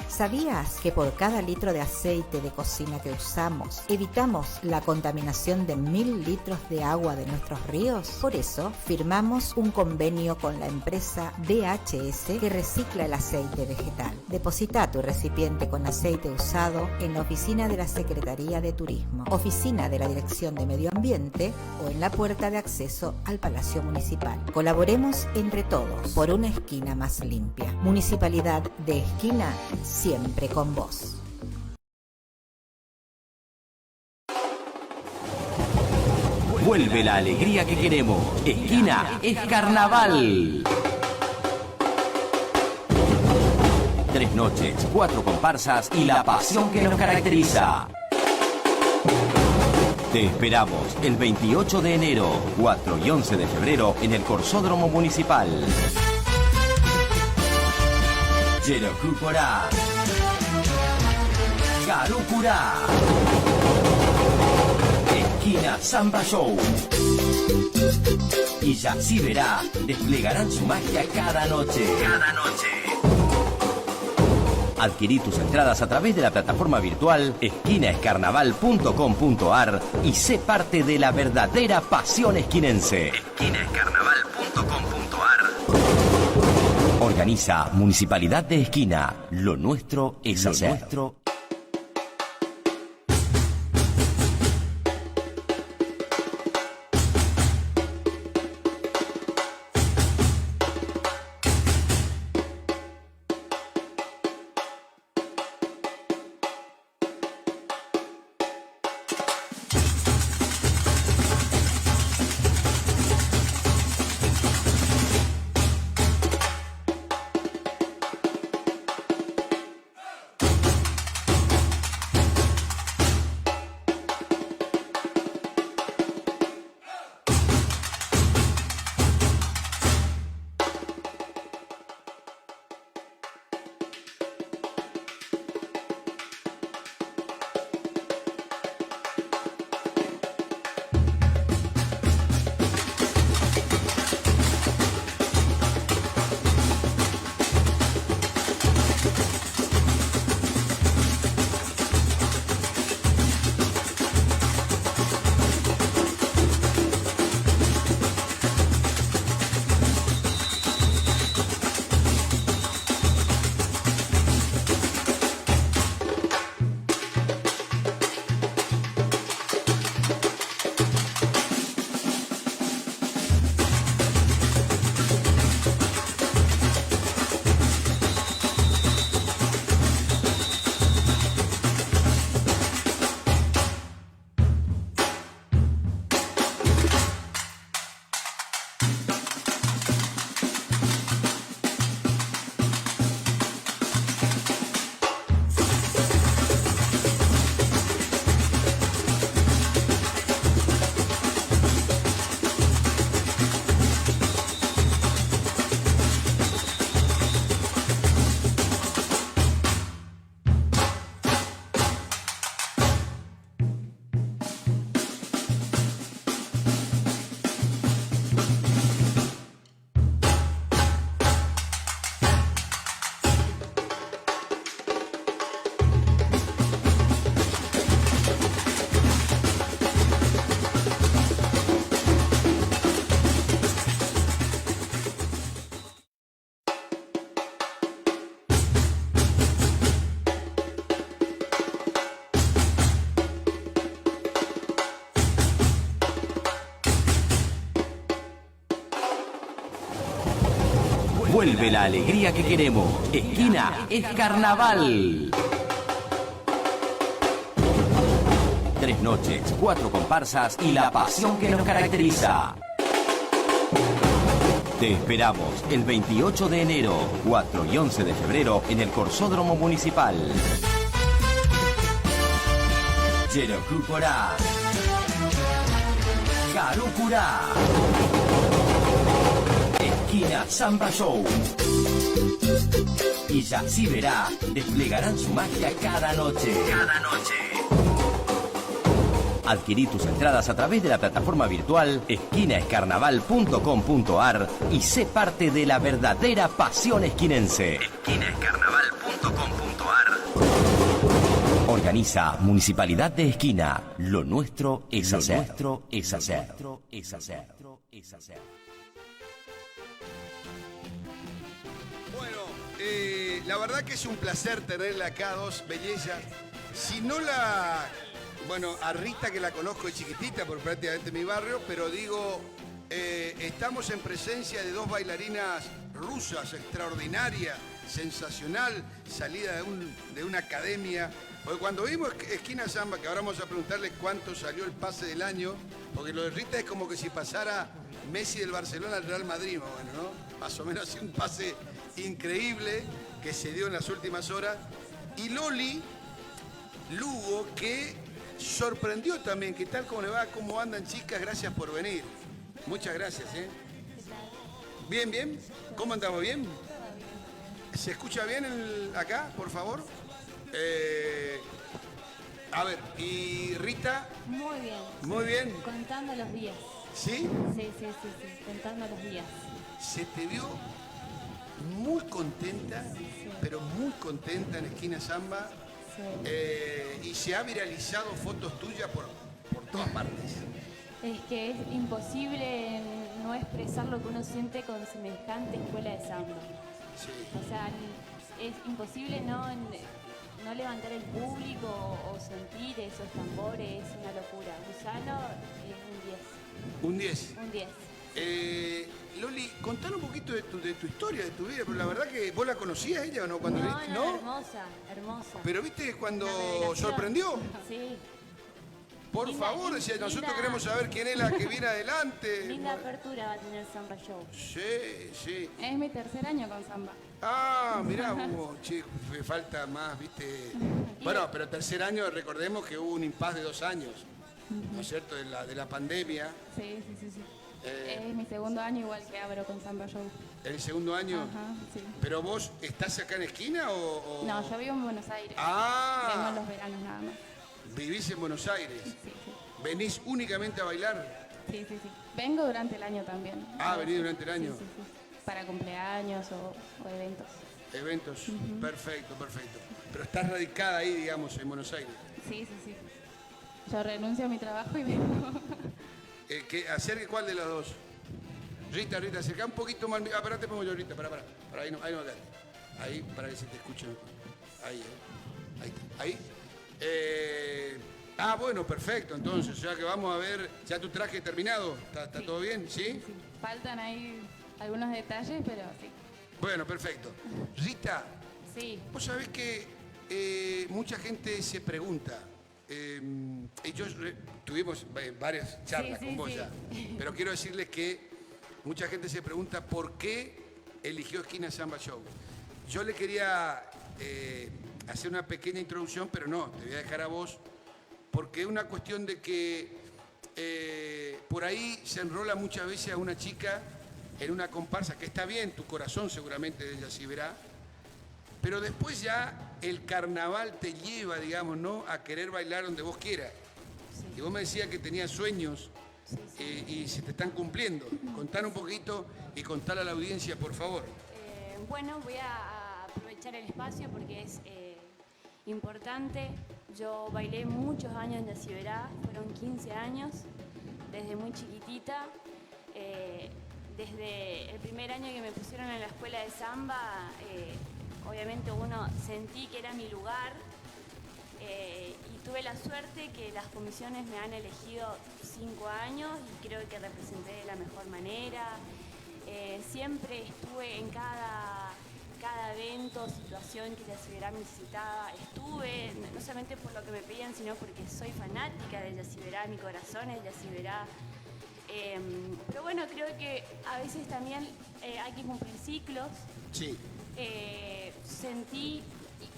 ¿Sabías que por cada litro de aceite de cocina que usamos, evitamos la contaminación de 1000 litros de agua de nuestros ríos? Por eso, firmamos un convenio con la empresa DHS que recicla el aceite vegetal. Deposita tu recipiente con aceite usado en la oficina de la Secretaría de Turismo, oficina de la Dirección de Medio Ambiente o en la puerta de acceso al Palacio Municipal. Colaboremos entre todos por una esquina más limpia. Municipalidad de Esquina, siempre con vos. Vuelve la alegría que queremos. Esquina es carnaval. 3 noches, 4 comparsas y la pasión que nos caracteriza. Te esperamos el 28 de enero, 4 y 11 de febrero en el Corsódromo Municipal. Yerocuporá. Galucurá. Esquina Samba Show. Y Yací Verá desplegarán su magia cada noche. Adquirí tus entradas a través de la plataforma virtual esquinaescarnaval.com.ar y sé parte de la verdadera pasión esquinense. Esquinaescarnaval.com.ar. Organiza Municipalidad de Esquina. Lo nuestro es hacer. Vuelve la alegría que queremos. Esquina es carnaval. 3 noches, 4 comparsas y la pasión que nos caracteriza. Te esperamos el 28 de enero, 4 y 11 de febrero en el Corsódromo Municipal. Yerokukorá, Karukura, Esquina Samba Show y Yací Verá desplegarán su magia cada noche. Adquirí tus entradas a través de la plataforma virtual esquinaescarnaval.com.ar y sé parte de la verdadera pasión esquinense. Esquinaescarnaval.com.ar. Organiza Municipalidad de Esquina. Lo nuestro es hacer. Bueno, la verdad que es un placer tenerla acá, dos bellezas. Si no la... Bueno, a Rita, que la conozco de chiquitita, por prácticamente mi barrio, pero digo, estamos en presencia de dos bailarinas rusas, extraordinaria, sensacional, salida de una academia. Porque cuando vimos Esquina Samba, que ahora vamos a preguntarle cuánto salió el pase del año, porque lo de Rita es como que si pasara Messi del Barcelona al Real Madrid, bueno, ¿no? Más o menos así, un pase increíble que se dio en las últimas horas. Y Loli Lugo, que sorprendió también. ¿Qué tal? ¿Cómo le va? ¿Cómo andan, chicas? Gracias por venir. Muchas gracias, ¿eh? Bien, bien. ¿Cómo andamos? ¿Bien? ¿Se escucha bien acá, por favor? A ver, ¿y Rita? Muy bien. Muy bien. Contando los días. ¿Sí? Sí, contando los días. Se te vio muy contenta, pero muy contenta en Esquina Samba. Sí. Y se ha viralizado fotos tuyas por todas partes. Es que es imposible no expresar lo que uno siente con semejante escuela de samba. Sí. O sea, es imposible no levantar el público o sentir esos tambores, es una locura. Gusano es Un 10. un 10. Loli, contanos un poquito de tu historia, de tu vida, pero la verdad que vos la conocías ella o no cuando No, viste, no, ¿no? hermosa. Pero viste cuando Una revelación. sorprendió. Sí. Por Linda, favor, decía, nosotros linda. queremos saber quién es la que viene adelante. Linda apertura va a tener Samba Show. Sí, sí. Es mi tercer año con samba. Ah, mirá, che, me falta más, viste. Bueno, pero tercer año, recordemos que hubo un impasse de 2 años, ¿no es cierto? De la pandemia. Sí. Es mi segundo año igual que abro con Samba Show. ¿El segundo año? Ajá, sí. ¿Pero vos estás acá en Esquina o...? No, yo vivo en Buenos Aires. Ah. Vengo en los veranos nada más. ¿Vivís en Buenos Aires? Sí. ¿Venís únicamente a bailar? Sí. Vengo durante el año también. Ah, venís durante el año. Sí. Para cumpleaños o eventos. Eventos, perfecto. Pero estás radicada ahí, digamos, en Buenos Aires. Sí. Yo renuncio a mi trabajo y vengo. ¿Acerque cuál de las dos? Rita, acerca un poquito más. Ah, pará, te pongo yo, Rita, pará, ahí no, acá. Ahí, para que se te escuche. Ahí, ahí. Bueno, perfecto, entonces, ya que vamos a ver, ya tu traje terminado, ¿está todo bien? ¿Sí? Sí. Faltan ahí algunos detalles, pero sí. Bueno, perfecto. Rita, Sí. vos sabés que mucha gente se pregunta, y tuvimos varias charlas Sí, con vos sí. ya, pero quiero decirles que mucha gente se pregunta por qué eligió Esquina Samba Show. Yo le quería hacer una pequeña introducción, pero no, te voy a dejar a vos, porque es una cuestión de que por ahí se enrola muchas veces a una chica en una comparsa, que está bien, tu corazón seguramente de ella sí verá, pero después ya el carnaval te lleva, digamos, ¿no?, a querer bailar donde vos quieras. Y vos me decías que tenías sueños y se te están cumpliendo. Contar un poquito y contar a la audiencia, por favor. Bueno, voy a aprovechar el espacio porque es importante. Yo bailé muchos años en Yací Verá, fueron 15 años, desde muy chiquitita. Desde el primer año que me pusieron en la escuela de samba, obviamente sentí que era mi lugar y tuve la suerte que las comisiones me han elegido 5 años y creo que representé de la mejor manera. Siempre estuve en cada evento, situación que Ella Ciberá me necesitaba. Estuve, no solamente por lo que me pedían, sino porque soy fanática de Ella Ciberá, mi corazón es Ella Ciberá. Pero bueno, creo que a veces también hay que cumplir ciclos. Sí.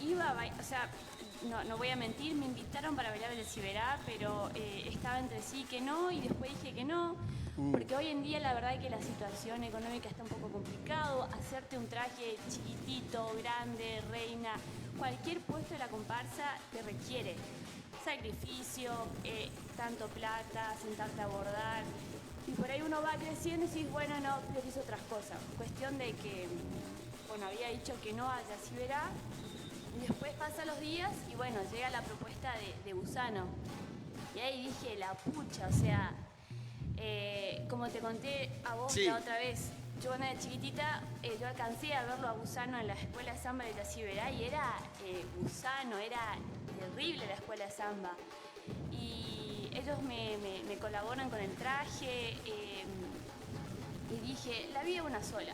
Iba a bailar, o sea, no voy a mentir, me invitaron para bailar Ella Ciberá, pero estaba entre sí que no, y después dije que no, porque hoy en día la verdad es que la situación económica está un poco complicado. Hacerte un traje chiquitito, grande, reina, cualquier puesto de la comparsa te requiere sacrificio, tanto plata, sentarte a bordar. Y por ahí uno va creciendo y dices, bueno, no, priorizo otras cosas. Cuestión de que, bueno, había dicho que no a Ella Ciberá. Y después pasan los días y bueno, llega la propuesta de Gusano. Y ahí dije, la pucha, o sea, como te conté a vos la otra vez, yo cuando era chiquitita, yo alcancé a verlo a Gusano en la escuela de samba de Ella Ciberá y era Gusano, era terrible la escuela de samba. Y ellos me colaboran con el traje y dije, la vida es una sola.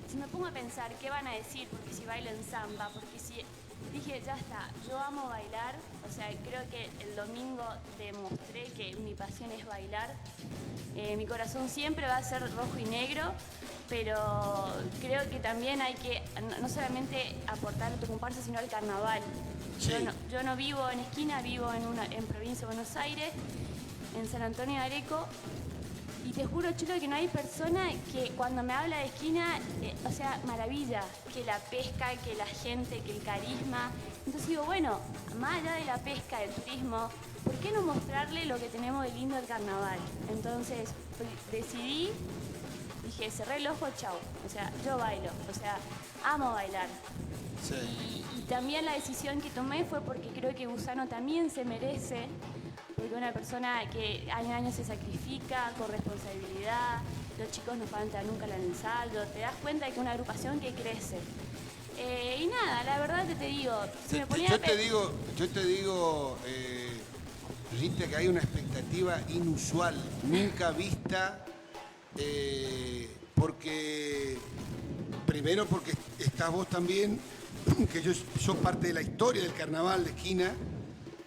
Si me pongo a pensar qué van a decir, porque si bailo en samba, porque si... Dije, ya está, yo amo bailar, o sea, creo que el domingo demostré que mi pasión es bailar. Mi corazón siempre va a ser rojo y negro, pero creo que también hay que no solamente aportar a tu comparsa, sino al carnaval. Sí. Yo no vivo en esquina, vivo en provincia de Buenos Aires, en San Antonio de Areco. Y te juro, Chulo, que no hay persona que cuando me habla de esquina, o sea, maravilla, que la pesca, que la gente, que el carisma. Entonces digo, bueno, más allá de la pesca, del turismo, ¿por qué no mostrarle lo que tenemos de lindo el carnaval? Entonces decidí, dije, cerré el ojo, chau. O sea, yo bailo, o sea, amo bailar. Sí. Y también la decisión que tomé fue porque creo que Gusano también se merece, porque una persona que año a año se sacrifica con responsabilidad, los chicos no faltan nunca al ensayo, te das cuenta de que es una agrupación que crece. Y nada, la verdad que te digo, si me ponía yo te digo, Rita, que hay una expectativa inusual, nunca vista, porque primero porque estás vos también, que sos parte de la historia del carnaval de esquina,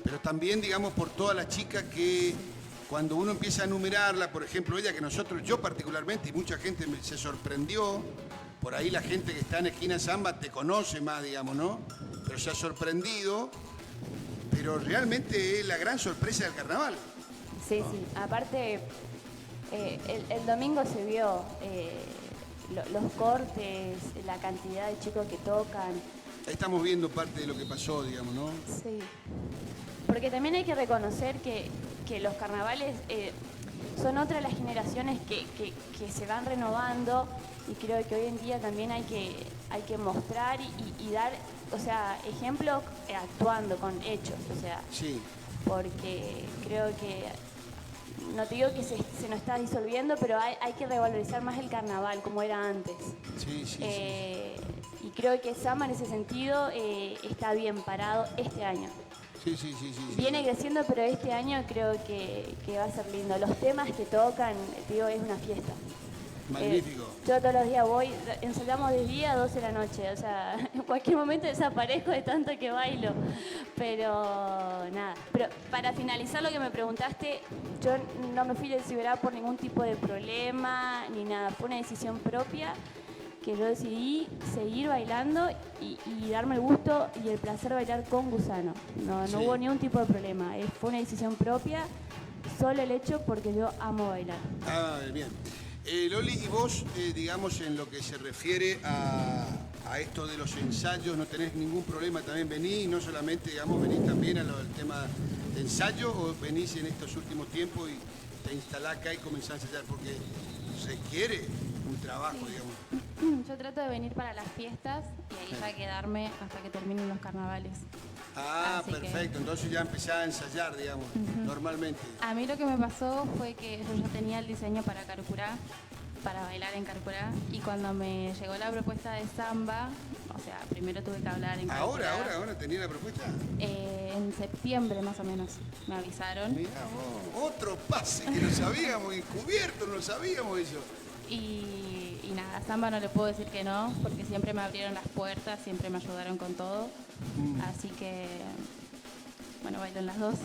pero también, digamos, por todas las chicas que cuando uno empieza a enumerarla, por ejemplo, ella que yo particularmente, y mucha gente se sorprendió, por ahí la gente que está en Esquina Samba te conoce más, digamos, ¿no? Pero se ha sorprendido, pero realmente es la gran sorpresa del carnaval. Sí, ¿no? Sí, aparte, el domingo se vio los cortes, la cantidad de chicos que tocan. Ahí estamos viendo parte de lo que pasó, digamos, ¿no? Sí. Porque también hay que reconocer que los carnavales son otra de las generaciones que se van renovando, y creo que hoy en día también hay que mostrar y dar, o sea, ejemplos actuando con hechos, o sea, sí. Porque creo que, no te digo que se nos está disolviendo, pero hay que revalorizar más el carnaval como era antes. Sí, sí, sí. Y creo que Samba en ese sentido está bien parado este año. Sí. Viene creciendo, pero este año creo que va a ser lindo. Los temas que tocan, te digo, es una fiesta. Magnífico. Yo todos los días voy, ensayamos de día a 12 de la noche, o sea, en cualquier momento desaparezco de tanto que bailo, pero nada. Pero para finalizar lo que me preguntaste, yo no me fui de Ciberá por ningún tipo de problema ni nada, fue una decisión propia que yo decidí seguir bailando y darme el gusto y el placer de bailar con Gusano. No hubo ningún tipo de problema, fue una decisión propia, solo el hecho porque yo amo bailar. Ah, bien. Loli, y vos, digamos, en lo que se refiere a esto de los ensayos, ¿no tenés ningún problema? También venís, no solamente, digamos, venís también a lo del tema de ensayo, o venís en estos últimos tiempos y te instalás acá y comenzás a ensayar, porque requiere un trabajo, digamos. Yo trato de venir para las fiestas y ahí ya quedarme hasta que terminen los carnavales. Ah, así perfecto. Entonces ya empecé a ensayar, digamos, normalmente. A mí lo que me pasó fue que yo ya tenía el diseño para Carcurá, para bailar en Carcurá, y cuando me llegó la propuesta de samba, o sea, primero tuve que hablar en Carcurá. ¿Ahora tenía la propuesta? En septiembre más o menos me avisaron. Mirá vos, otro pase que no sabíamos, encubierto, no sabíamos eso. Y nada, a samba no le puedo decir que no, porque siempre me abrieron las puertas, siempre me ayudaron con todo. Así que, bueno, bailo en las dos.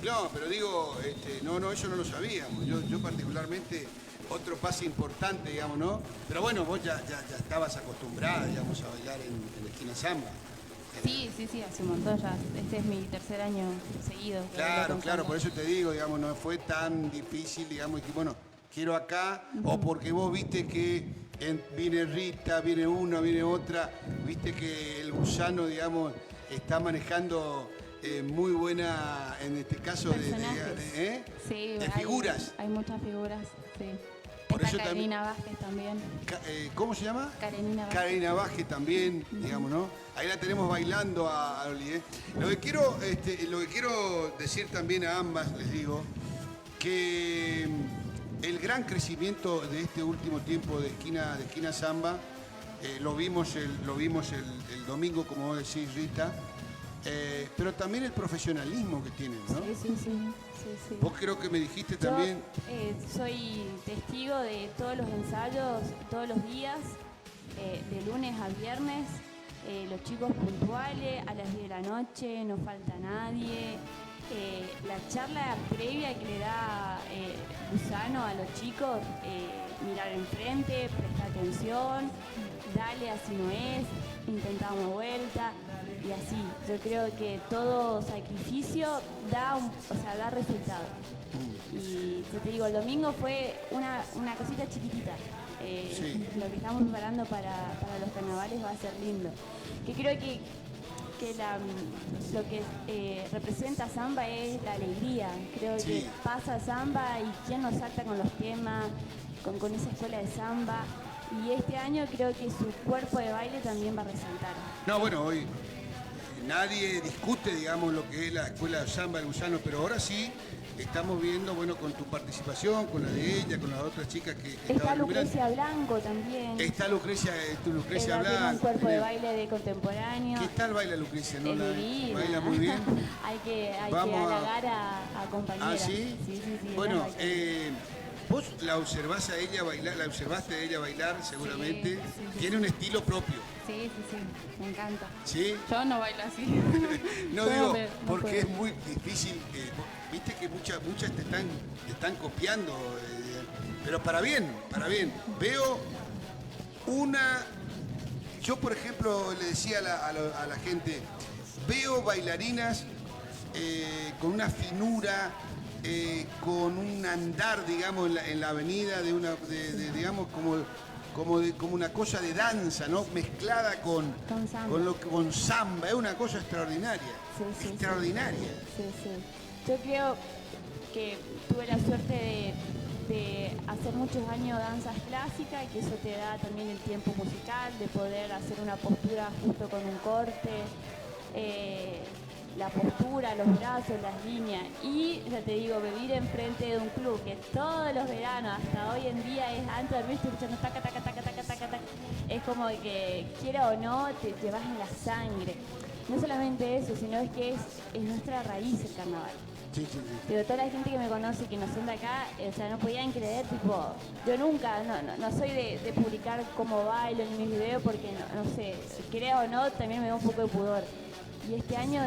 No, pero digo, no, eso no lo sabíamos. Yo particularmente, otro pase importante, digamos, ¿no? Pero bueno, vos ya estabas acostumbrada, digamos, a bailar en la esquina samba. Sí, hace un montón ya. Este es mi tercer año seguido. Claro, por eso te digo, digamos, no fue tan difícil, digamos, que bueno, quiero acá, o porque vos viste que viene Rita, viene una, viene otra, viste que el gusano, digamos, está manejando muy buena, en este caso, de figuras. Hay muchas figuras, sí. Por está eso Karina Vázquez también. ¿Cómo se llama? Karina Vázquez. Karina Vázquez también, digamos, ¿no? Ahí la tenemos bailando a Oli, Lo que quiero decir también a ambas, les digo, que el gran crecimiento de este último tiempo de esquina samba, lo vimos el domingo, como vos decís, Rita, pero también el profesionalismo que tienen, ¿no? Sí. Vos creo que me dijiste también... Yo soy testigo de todos los ensayos, todos los días, de lunes a viernes, los chicos puntuales, a las 10 de la noche, no falta nadie. La charla previa que le da Gusano a los chicos, mirar enfrente, prestar atención, dale, así no es, intentamos vuelta y así. Yo creo que todo sacrificio da resultado. Y yo te digo, el domingo fue una cosita chiquitita. Lo que estamos preparando para los carnavales va a ser lindo. Que creo que lo que representa samba es la alegría. Creo que pasa samba y quién nos salta con los temas, con esa escuela de samba. Y este año creo que su cuerpo de baile también va a resaltar. No, bueno, hoy nadie discute, digamos, lo que es la escuela de samba del Gusano, pero ahora sí estamos viendo, bueno, con tu participación, con la de ella, con las otras chicas que está Lucrecia Blanco también. Está Lucrecia Ella Blanco. tiene un cuerpo de baile de contemporáneo. ¿Qué tal baila Lucrecia? ¿No? Baila muy bien. hay que halagar a compañeras. ¿Ah, sí? Sí. Bueno, vos la observás a ella bailar, la observaste a ella bailar seguramente. Sí. Tiene un estilo propio. Sí, me encanta. ¿Sí? Yo no bailo así. No digo, porque es muy difícil, viste que muchas te están copiando, pero para bien. Veo yo por ejemplo le decía a la gente, veo bailarinas con una finura, con un andar, digamos, en la avenida, digamos, como una cosa de danza, ¿no? Mezclada con samba, es una cosa extraordinaria. Extraordinaria. Sí. Yo creo que tuve la suerte de hacer muchos años danzas clásicas y que eso te da también el tiempo musical, de poder hacer una postura justo con un corte, la postura, los brazos, las líneas. Y ya te digo, vivir enfrente de un club que todos los veranos, hasta hoy en día, es antes de dormir, estoy escuchando taca. Es como que, quiera o no, te vas en la sangre. No solamente eso, sino es que es nuestra raíz el carnaval. Sí. Pero toda la gente que me conoce, que no son de acá, no podían creer, tipo, yo nunca, no soy de publicar cómo bailo en mis videos porque, no sé, creo o no, también me da un poco de pudor. Y este año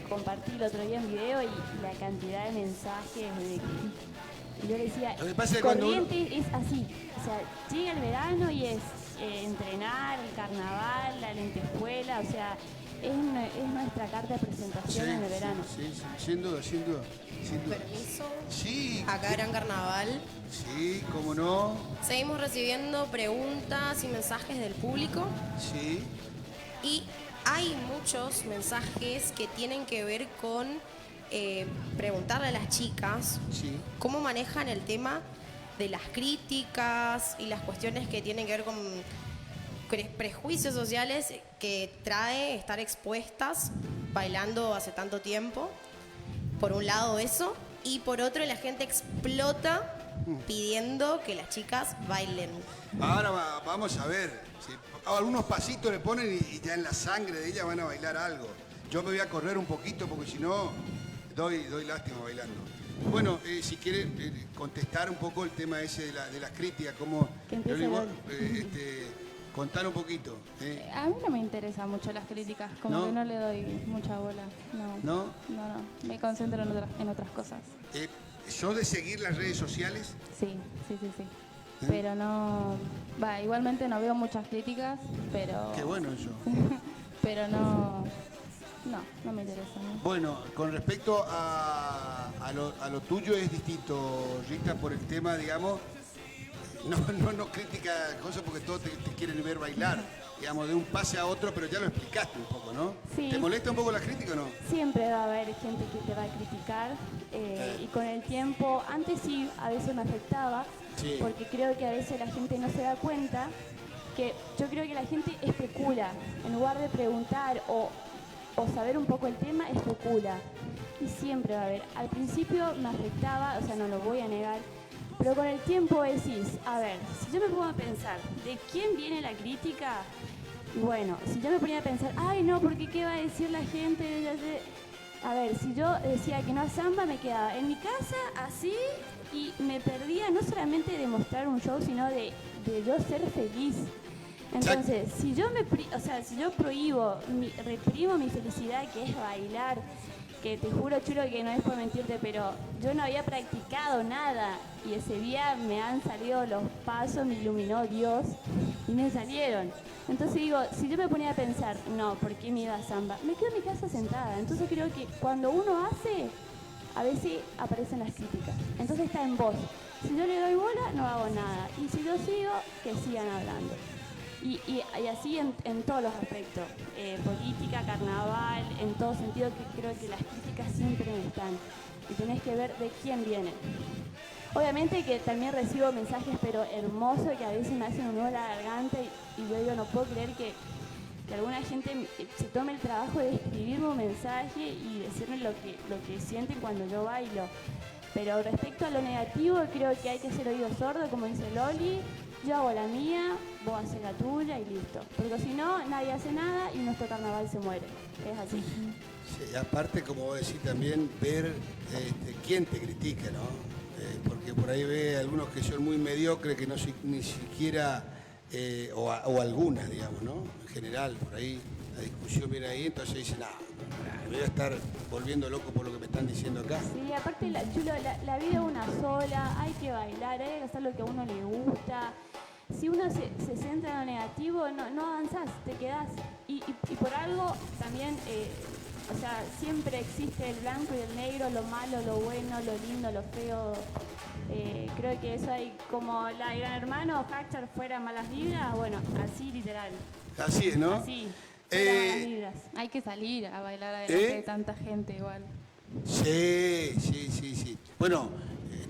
compartí el otro día en video y la cantidad de mensajes de que yo le decía, Corrientes es así, o sea, llega el verano y es entrenar, el carnaval, la lentejuela, o sea, es nuestra carta de presentación en el verano. Sí, sin duda. Permiso. Sí. Acá Gran Carnaval. Sí, cómo no. Seguimos recibiendo preguntas y mensajes del público. Sí. Y hay muchos mensajes que tienen que ver con preguntarle a las chicas cómo manejan el tema de las críticas y las cuestiones que tienen que ver con prejuicios sociales que trae estar expuestas bailando hace tanto tiempo. Por un lado eso, y por otro la gente explota pidiendo que las chicas bailen. Ahora vamos a ver, algunos pasitos le ponen y ya en la sangre de ella van a bailar algo. Yo me voy a correr un poquito porque si no doy lástima bailando. Bueno, si quiere contestar un poco el tema ese de las críticas, cómo contar un poquito. A mí no me interesan mucho las críticas, como que no le doy mucha bola. No, me concentro en otras cosas. ¿Sos de seguir las redes sociales? Sí. Pero no, igualmente no veo muchas críticas, pero... Qué bueno eso. Pero no me interesa. ¿No? Bueno, con respecto a lo tuyo es distinto, Rita, por el tema, digamos, no crítica cosas porque todos te quieren ver bailar, digamos, de un pase a otro, pero ya lo explicaste un poco, ¿no? Sí. ¿Te molesta un poco la crítica o no? Siempre va a haber gente que te va a criticar y con el tiempo, antes sí, a veces me afectaba, sí, porque creo que a veces la gente no se da cuenta que yo creo que la gente especula, en lugar de preguntar o saber un poco el tema, especula. Y siempre va a haber. Al principio me afectaba, o sea, no lo voy a negar, pero con el tiempo decís, a ver, si yo me pongo a pensar, ¿de quién viene la crítica? Y bueno, si yo me ponía a pensar, ay no, porque qué va a decir la gente, a ver, si yo decía que no a samba, me quedaba en mi casa así y me perdía no solamente de mostrar un show, sino de yo ser feliz. Entonces, si yo reprimo mi felicidad, que es bailar, que te juro, Chulo, que no es por mentirte, pero yo no había practicado nada y ese día me han salido los pasos, me iluminó Dios y me salieron. Entonces digo, si yo me ponía a pensar, no, ¿por qué me iba a samba? Me quedo en mi casa sentada. Entonces creo que cuando uno hace, a veces aparecen las críticas. Entonces está en vos. Si yo le doy bola, no hago nada. Y si yo sigo, que sigan hablando. Y así en todos los aspectos, política, carnaval, en todo sentido, que creo que las críticas siempre están y tenés que ver de quién vienen. Obviamente que también recibo mensajes pero hermosos que a veces me hacen un nudo en la garganta y yo digo, no puedo creer que alguna gente se tome el trabajo de escribirme un mensaje y decirme lo que sienten cuando yo bailo. Pero respecto a lo negativo, creo que hay que ser oído sordo, como dice Loli. Yo hago la mía, vos haces la tuya y listo. Porque si no, nadie hace nada y nuestro carnaval se muere. Es así. Sí, aparte, como vos decís, también ver quién te critica, ¿no? Porque por ahí ve algunos que son muy mediocres, que no ni siquiera, o algunas, digamos, ¿no? En general, por ahí la discusión viene ahí, entonces dicen, me voy a estar volviendo loco por lo que me están diciendo acá. Sí, aparte, Chulo, la vida es una sola, hay que bailar, hay que hacer lo que a uno le gusta. Si uno se centra en lo negativo, no avanzás, te quedás. Y por algo también, o sea, siempre existe el blanco y el negro, lo malo, lo bueno, lo lindo, lo feo. Creo que eso hay como la Gran Hermano, Hackchar fuera malas vibras, bueno, así literal. Así es, ¿no? Así. Malas vibras. Hay que salir a bailar adelante de tanta gente igual. Sí. Bueno,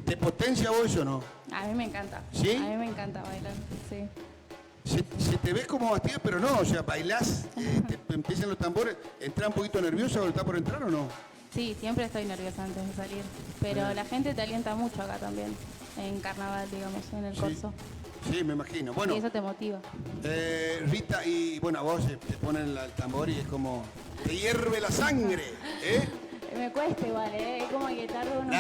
¿te potencia vos o no? A mí me encanta. ¿Sí? A mí me encanta bailar, sí. Se te ves como bastida, pero no, o sea, bailás, te empiezan los tambores, ¿entrás un poquito nerviosa o estás por entrar o no? Sí, siempre estoy nerviosa antes de salir, pero la gente te alienta mucho acá también, en carnaval, digamos, en el corso. Sí, me imagino. Bueno, y eso te motiva. Rita, y bueno, a vos te ponen el tambor y es como, te hierve la sangre, ¿eh? Me cuesta igual, es como que tardo unos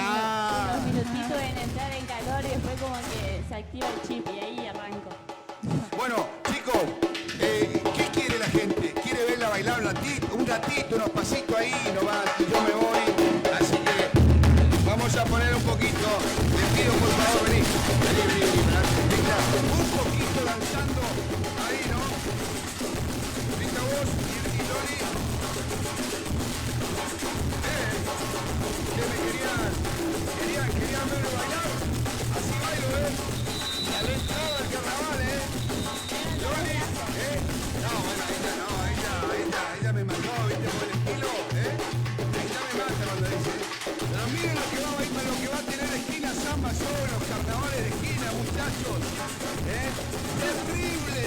minutitos en entrar en calor y después como que se activa el chip y ahí arranco. Bueno, chicos, ¿qué quiere la gente? ¿Quiere verla bailar un ratito, unos pasitos ahí nomás y yo me voy? Así que vamos a poner un poquito. Les pido por favor, vení. Un poquito danzando ahí, ¿no? Rita, vos y Loli. ¿Qué me querían verlo bailar? Así bailo, A la entrada del carnaval, Loli, No, bueno, ella me mató, ¿viste? Por el estilo, Ella me mata cuando dice. Pero miren lo que va a tener esquina samba show en los carnavales de esquina, muchachos. Terrible.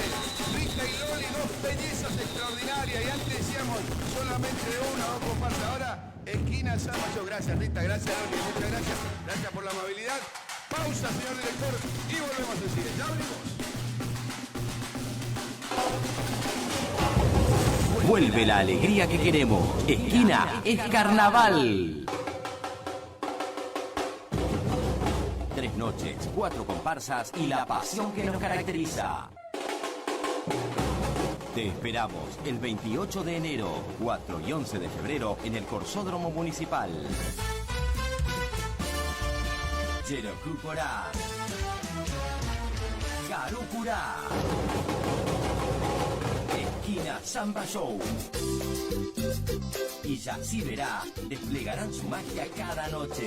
Rita y Loli, dos bellezas extraordinarias. Y antes decíamos solamente de una o dos comparsas. Ahora, esquina samba show. Gracias, Rita, gracias, Loli, muchas gracias. Gracias por la amabilidad. Pausa, señor director, y volvemos enseguida. Ya venimos. Vuelve la alegría que queremos. Esquina es carnaval. 4 comparsas y la pasión que nos caracteriza. Te esperamos el 28 de enero, 4 y 11 de febrero en el Corsódromo Municipal. Yerocucorá, Carúcura, Esquina Samba Show y Yací Verá desplegarán su magia cada noche.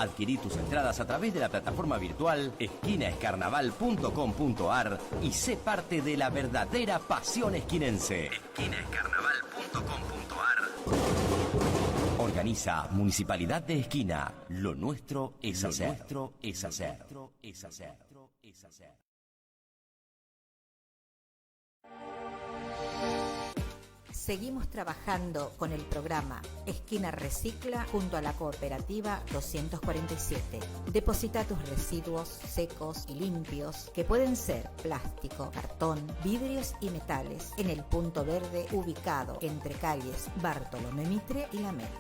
Adquirí tus entradas a través de la plataforma virtual esquinaescarnaval.com.ar y sé parte de la verdadera pasión esquinense. esquinaescarnaval.com.ar. Organiza Municipalidad de Esquina. Lo nuestro es hacer. Seguimos trabajando con el programa Esquina Recicla junto a la cooperativa 247. Deposita tus residuos secos y limpios, que pueden ser plástico, cartón, vidrios y metales, en el punto verde ubicado entre calles Bartolomé Mitre y Lamet.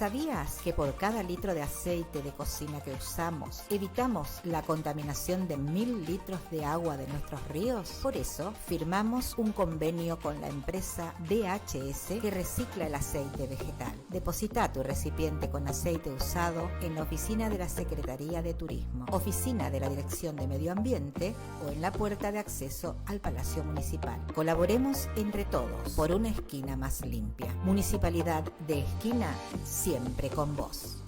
¿Sabías que por cada litro de aceite de cocina que usamos, evitamos la contaminación de 1000 litros de agua de nuestros ríos? Por eso, firmamos un convenio con la empresa DHS que recicla el aceite vegetal. Deposita tu recipiente con aceite usado en la oficina de la Secretaría de Turismo, oficina de la Dirección de Medio Ambiente o en la puerta de acceso al Palacio Municipal. Colaboremos entre todos por una esquina más limpia. Municipalidad de Esquina, siempre con vos.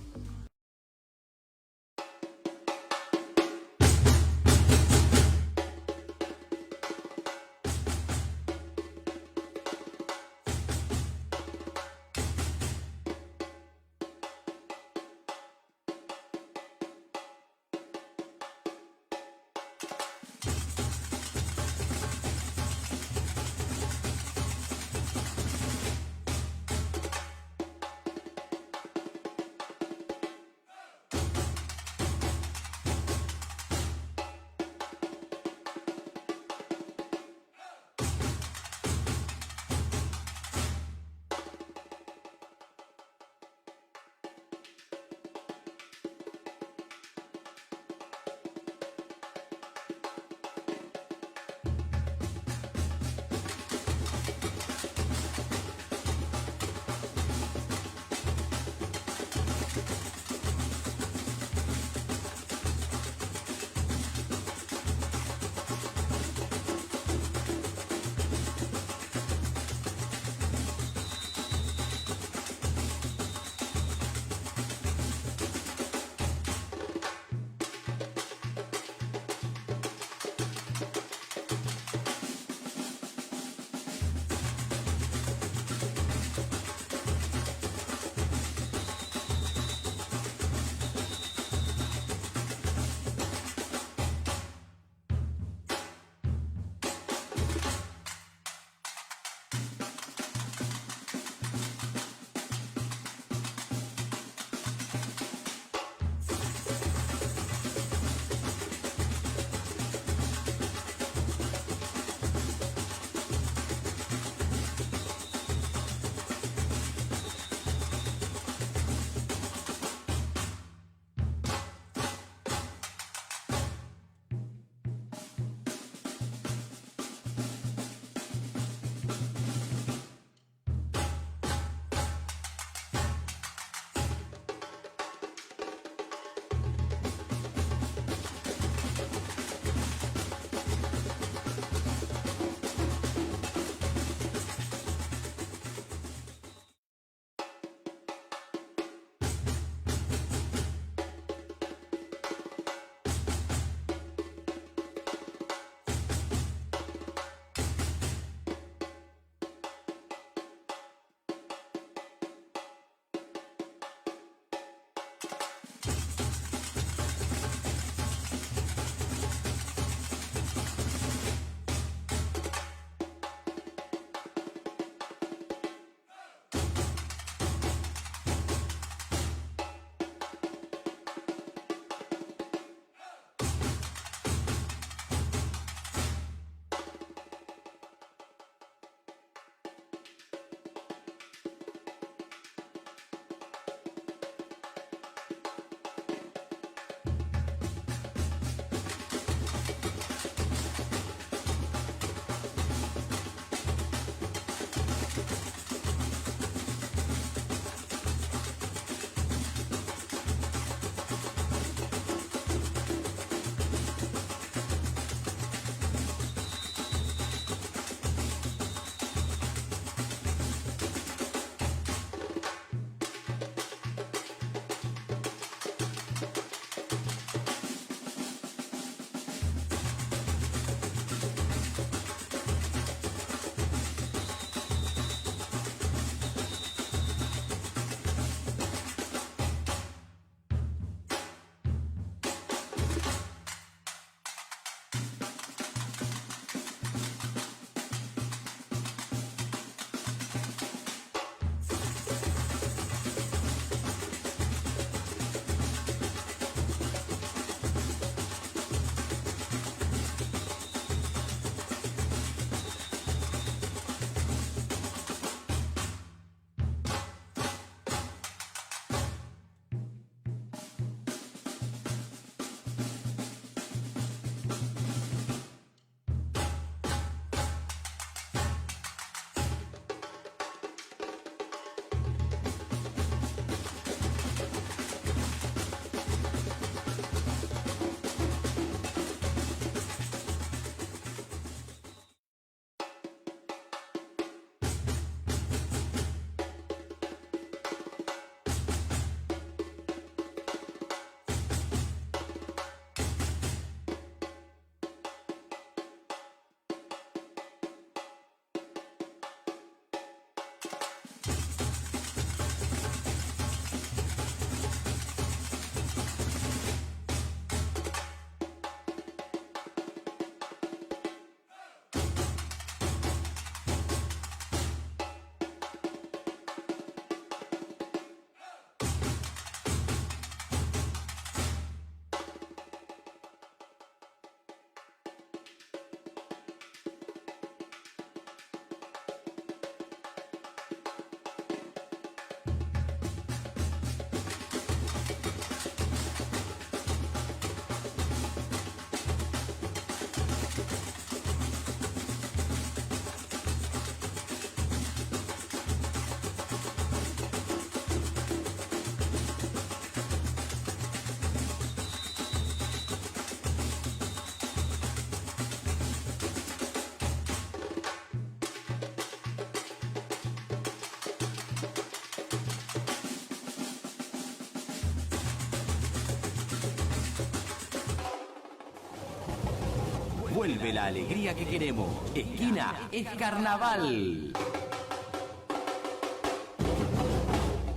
Vuelve la alegría que queremos. Esquina es carnaval.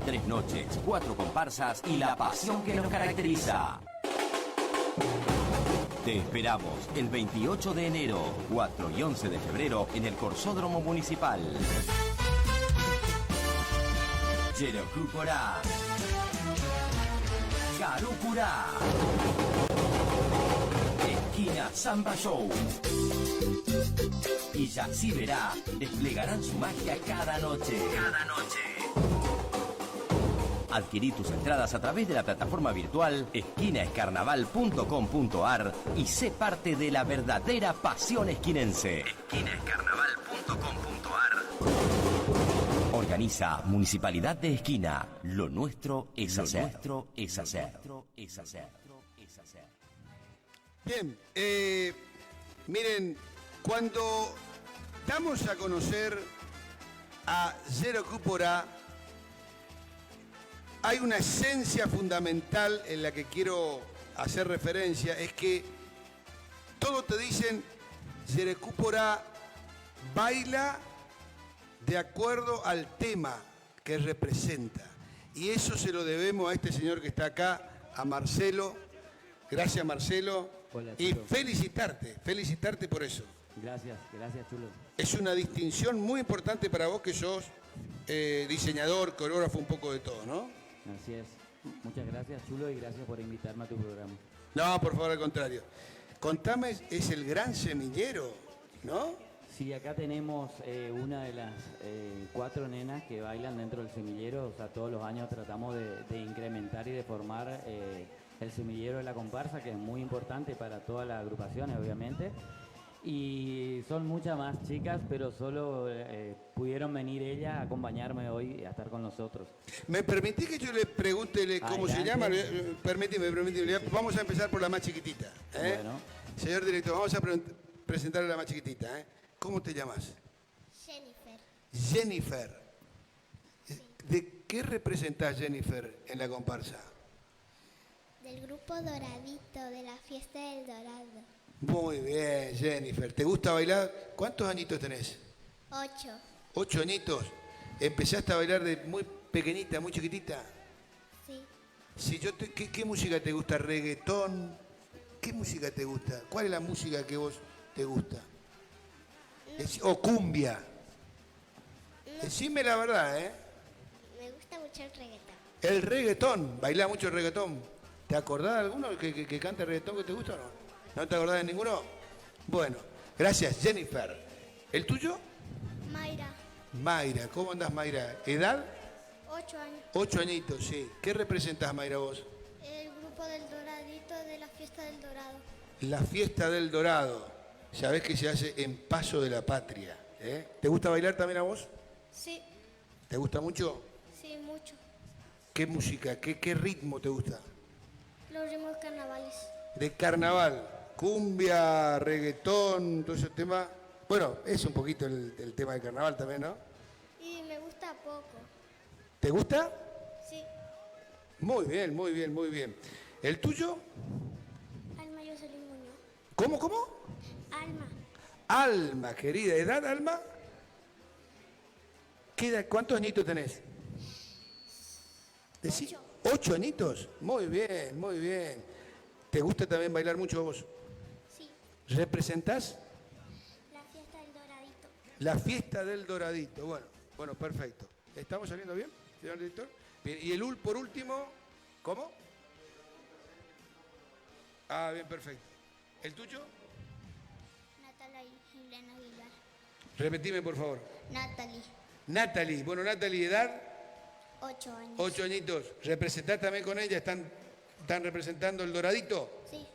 3 noches, 4 comparsas y la pasión que nos caracteriza. Te esperamos el 28 de enero, 4 y 11 de febrero en el Corsódromo Municipal. Yerocuporá, Carupurá, Esquina Samba Show y Yací Verá desplegarán su magia cada noche. Adquirí tus entradas a través de la plataforma virtual esquinaescarnaval.com.ar y sé parte de la verdadera pasión esquinense. esquinaescarnaval.com.ar. Organiza Municipalidad de Esquina. Lo nuestro es hacer. Bien, miren, cuando damos a conocer a Yerocuporá, hay una esencia fundamental en la que quiero hacer referencia, es que todos te dicen, Yerocuporá baila de acuerdo al tema que representa. Y eso se lo debemos a este señor que está acá, a Marcelo. Gracias, Marcelo. Hola, y Chulo. felicitarte por eso. Gracias, Chulo. Es una distinción muy importante para vos que sos diseñador, coreógrafo, un poco de todo, ¿no? Así es. Muchas gracias, Chulo, y gracias por invitarme a tu programa. No, por favor, al contrario. Contame, es el gran semillero, ¿no? Sí, acá tenemos una de las 4 nenas que bailan dentro del semillero. O sea, todos los años tratamos de incrementar y de formar el semillero de la comparsa, que es muy importante para todas las agrupaciones, obviamente. Y son muchas más chicas, pero solo pudieron venir ellas a acompañarme hoy a estar con nosotros. ¿Me permitís que yo le pregunte cómo se llama? Permíteme. Vamos a empezar por la más chiquitita. Bueno. Señor director, vamos a presentar a la más chiquitita. ¿Cómo te llamas? Jennifer. Jennifer. ¿De qué representás, Jennifer, en la comparsa? Del grupo Doradito, de la fiesta del Dorado. Muy bien, Jennifer. ¿Te gusta bailar? ¿Cuántos añitos tenés? 8. 8 añitos. ¿Empezaste a bailar de muy pequeñita, muy chiquitita? Sí. Si ¿qué música te gusta? ¿Reggaetón? ¿Qué música te gusta? ¿Cuál es la música que vos te gusta? ¿O cumbia? Decime la verdad, ¿eh? Me gusta mucho el reggaetón. El reggaetón. ¿Bailás mucho el reggaetón? ¿Te acordás de alguno que cante reggaetón que te gusta o no? ¿No te acordás de ninguno? Bueno, gracias, Jennifer. ¿El tuyo? Mayra. Mayra, ¿cómo andás, Mayra? ¿Edad? 8 años. 8 añitos, sí. ¿Qué representás, Mayra, vos? El grupo del Doradito, de la fiesta del Dorado. La fiesta del Dorado. Sabés que se hace en Paso de la Patria. ¿Te gusta bailar también a vos? Sí. ¿Te gusta mucho? Sí, mucho. ¿Qué música, qué ritmo te gusta? Los ritmos carnavales. De carnaval. Cumbia, reggaetón, todo ese tema. Bueno, es un poquito el tema del carnaval también, ¿no? Y me gusta poco. ¿Te gusta? Sí. Muy bien, muy bien, muy bien. ¿El tuyo? Alma Jocelyn Muñoz. ¿Cómo? Alma. Alma, querida. ¿Edad, Alma? ¿Cuántos añitos tenés? 8. 8 añitos. Muy bien, muy bien. ¿Te gusta también bailar mucho vos? Sí. ¿Representás? La fiesta del Doradito. La fiesta del Doradito. Bueno, perfecto. ¿Estamos saliendo bien, señor director? Bien. Y por último, ¿cómo? Ah, bien, perfecto. ¿El tuyo? Natalia Juliana Aguilar. Repetime, por favor. Natalie. Bueno, Natalie, ¿edad? 8 años. 8 añitos. ¿Representás también con ella? ¿Están representando el Doradito? Sí.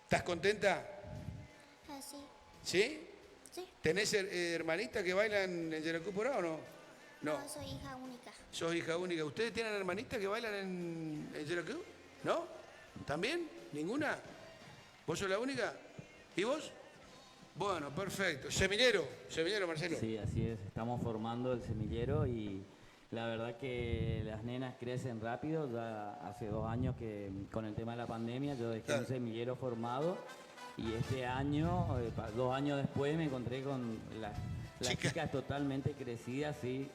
¿Estás contenta? Así. ¿Sí? Sí. ¿Tenés hermanitas que bailan en Yerocuporá o no? No, soy hija única. Sos hija única. ¿Ustedes tienen hermanitas que bailan en Yerocuporá? ¿No? ¿También? ¿Ninguna? ¿Vos sos la única? ¿Y vos? Bueno, perfecto. Semillero, Marcelo. Sí, así es. Estamos formando el semillero y la verdad que las nenas crecen rápido. Ya hace 2 años que con el tema de la pandemia yo dejé un semillero formado Y este año, 2 años después, me encontré con las chicas totalmente crecidas, sí.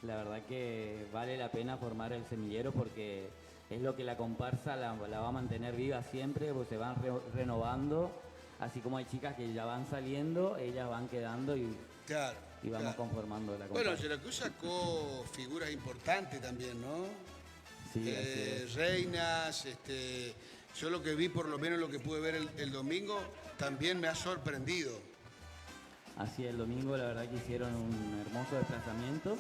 La verdad que vale la pena formar el semillero porque es lo que la comparsa la va a mantener viva siempre, pues se van renovando. Así como hay chicas que ya van saliendo, ellas van quedando y vamos conformando la comparsa. Bueno, Yeracu sacó figuras importantes también, ¿no? Sí, reinas, yo lo que vi, por lo menos lo que pude ver el domingo, también me ha sorprendido. Así el domingo la verdad que hicieron un hermoso desplazamiento.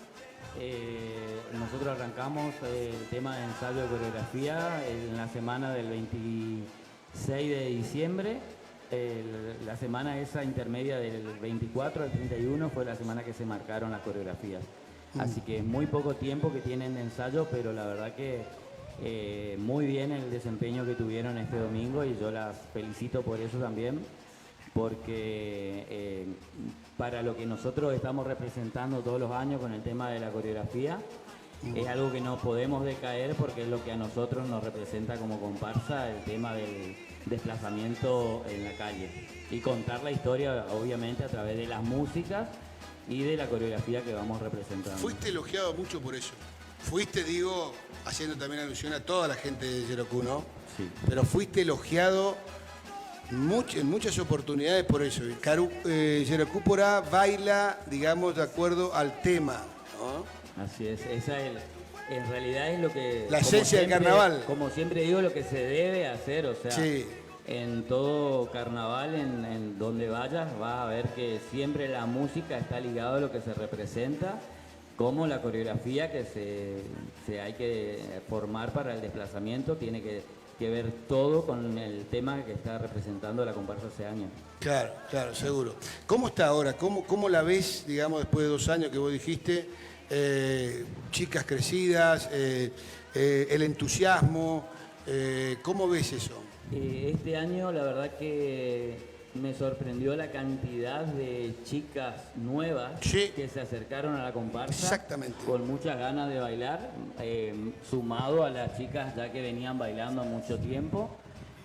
Nosotros arrancamos el tema de ensayo de coreografía en la semana del 26 de diciembre. La semana esa intermedia del 24 al 31 fue la semana que se marcaron las coreografías. Así que muy poco tiempo que tienen de ensayo, pero la verdad que muy bien el desempeño que tuvieron este domingo y yo las felicito por eso también, porque para lo que nosotros estamos representando todos los años con el tema de la coreografía, es algo que no podemos decaer porque es lo que a nosotros nos representa como comparsa, el tema del desplazamiento en la calle y contar la historia obviamente a través de las músicas y de la coreografía que vamos representando. Fuiste elogiado mucho por eso. Fuiste, digo, haciendo también alusión a toda la gente de Yeracu, ¿no? Sí. Pero fuiste elogiado en muchas oportunidades por eso. Yeracu Porá baila, digamos, de acuerdo al tema, ¿no? Así es, en realidad es lo que... La esencia del carnaval. Como siempre digo, lo que se debe hacer, o sea, sí. En todo carnaval, en donde vayas, vas a ver que siempre la música está ligada a lo que se representa, como la coreografía que se hay que formar para el desplazamiento, tiene que ver todo con el tema que está representando la comparsa ese año. Claro, claro, seguro. ¿Cómo está ahora? ¿Cómo la ves, digamos, después de 2 años que vos dijiste? Chicas crecidas, el entusiasmo, ¿cómo ves eso? Este año la verdad que me sorprendió la cantidad de chicas nuevas que se acercaron a la comparsa. Exactamente. Con muchas ganas de bailar, sumado a las chicas ya que venían bailando mucho tiempo.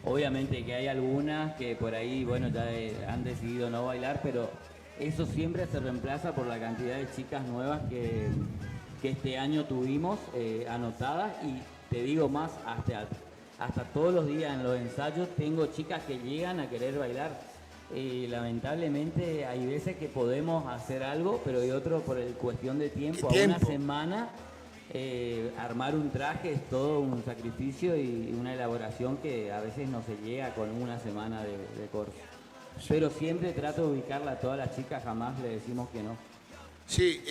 Obviamente que hay algunas que por ahí, bueno, ya han decidido no bailar, pero eso siempre se reemplaza por la cantidad de chicas nuevas que este año tuvimos anotadas, y te digo más, hasta todos los días en los ensayos tengo chicas que llegan a querer bailar. Lamentablemente hay veces que podemos hacer algo, pero hay otro por cuestión de tiempo. A una semana armar un traje es todo un sacrificio y una elaboración que a veces no se llega con una semana de curso. Pero siempre trato de ubicarla a todas las chicas, jamás le decimos que no. Sí,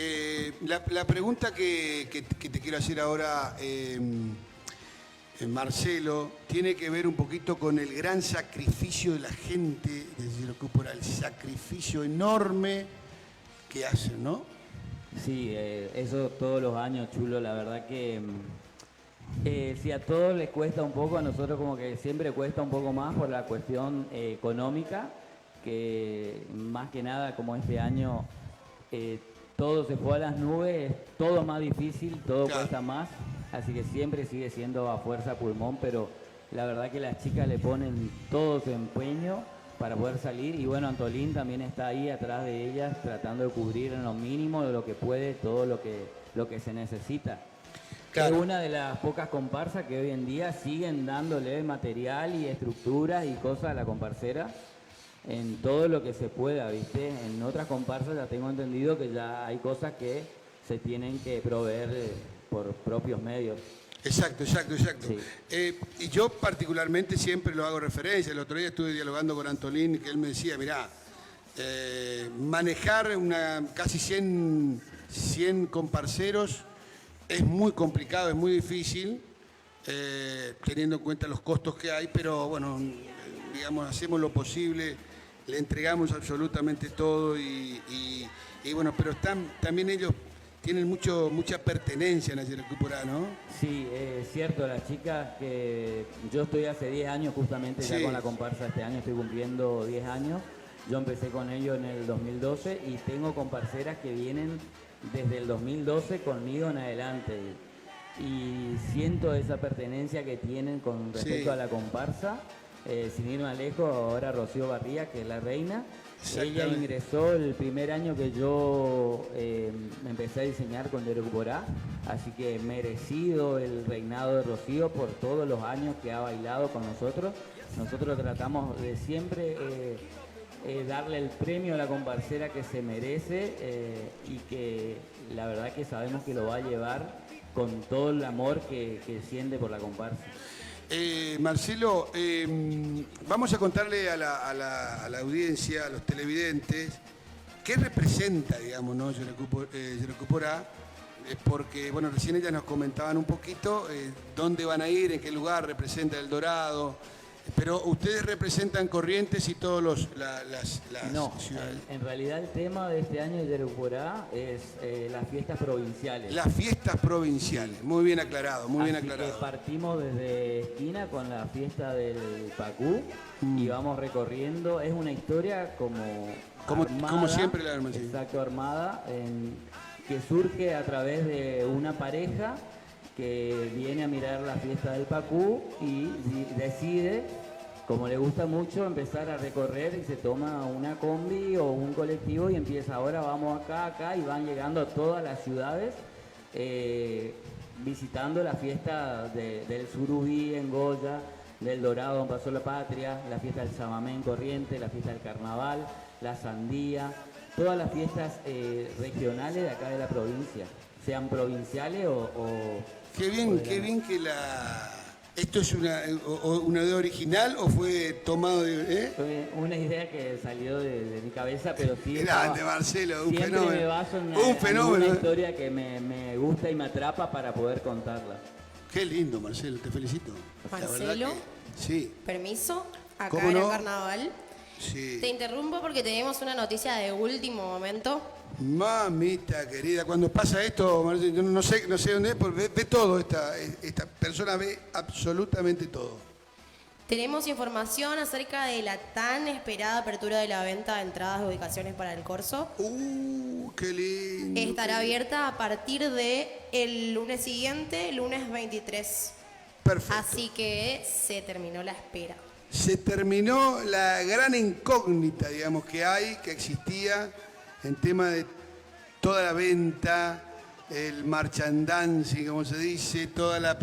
la pregunta que te quiero hacer ahora, Marcelo, tiene que ver un poquito con el gran sacrificio de la gente de Yeracu Porá, el sacrificio enorme que hacen, ¿no? Sí, eso todos los años, Chulo, la verdad que si a todos les cuesta un poco, a nosotros como que siempre cuesta un poco más por la cuestión económica, que más que nada como este año todo se fue a las nubes, todo más difícil, todo cuesta más, así que siempre sigue siendo a fuerza pulmón, pero la verdad que las chicas le ponen todo su empeño para poder salir, y bueno, Antolín también está ahí atrás de ellas tratando de cubrir en lo mínimo de lo que puede todo lo que se necesita. Claro. Es una de las pocas comparsas que hoy en día siguen dándole material y estructuras y cosas a la comparsera en todo lo que se pueda, ¿viste? En otras comparsas ya tengo entendido que ya hay cosas que se tienen que proveer por propios medios. Exacto. Sí. Y yo particularmente siempre lo hago referencia. El otro día estuve dialogando con Antolín, que él me decía, mirá, manejar casi 100 comparseros es muy complicado, es muy difícil, teniendo en cuenta los costos que hay, pero bueno, digamos, hacemos lo posible, le entregamos absolutamente todo y bueno, pero también ellos tienen mucha pertenencia en la Yeracu Porá, ¿no? Sí, es cierto, las chicas que yo estoy hace 10 años justamente ya con la comparsa, este año estoy cumpliendo 10 años, yo empecé con ellos en el 2012 y tengo comparseras que vienen desde el 2012 conmigo en adelante y siento esa pertenencia que tienen con respecto a la comparsa sin ir más lejos, ahora Rocío Barría, que es la reina. Ella Exactamente. ingresó el primer año que yo me empecé a diseñar con Yerucuporá, así que merecido el reinado de Rocío por todos los años que ha bailado con nosotros. Nosotros tratamos de siempre darle el premio a la comparsera que se merece y que la verdad que sabemos que lo va a llevar con todo el amor que siente por la comparsa. Marcelo, vamos a contarle a la audiencia, a los televidentes, qué representa, digamos, ¿no? Yerucuporá, porque, bueno, recién ellas nos comentaban un poquito dónde van a ir, en qué lugar representa El Dorado, pero ustedes representan Corrientes y todas las No, ciudades. en realidad el tema de este año de Yerucuporá es las fiestas provinciales. Las fiestas provinciales, muy bien aclarado, muy bien Así aclarado. que partimos desde esquina con la fiesta del Pacú y vamos recorriendo. Es una historia como siempre la arman, sí. Exacto, armada, que surge a través de una pareja que viene a mirar la fiesta del Pacú y decide, como le gusta mucho, empezar a recorrer y se toma una combi o un colectivo y empieza, ahora vamos acá, y van llegando a todas las ciudades visitando la fiesta del Surubí en Goya, del Dorado en Paso de la Patria, la fiesta del Chamamé en Corrientes, la fiesta del Carnaval, la Sandía, todas las fiestas regionales de acá de la provincia, sean provinciales o Qué bien que ¿Esto es una idea original o fue tomado de...? Fue una idea que salió de mi cabeza, pero sí... Grande, Marcelo, un siempre fenómeno. me baso en Un fenómeno. una historia que me gusta y me atrapa para poder contarla. Qué lindo, Marcelo, te felicito. La verdad Marcelo, que- sí, permiso, acá ¿Cómo en el no? carnaval. sí. Te interrumpo porque tenemos una noticia de último momento. Mamita querida, cuando pasa esto, Marcelo, yo no sé dónde es, porque ve todo, esta persona ve absolutamente todo. Tenemos información acerca de la tan esperada apertura de la venta de entradas de ubicaciones para el corso. Qué lindo. Estará abierta a partir de el lunes siguiente, lunes 23. Perfecto. Así que se terminó la espera. Se terminó la gran incógnita, digamos, que existía en tema de toda la venta, el merchandising, como se dice, todas las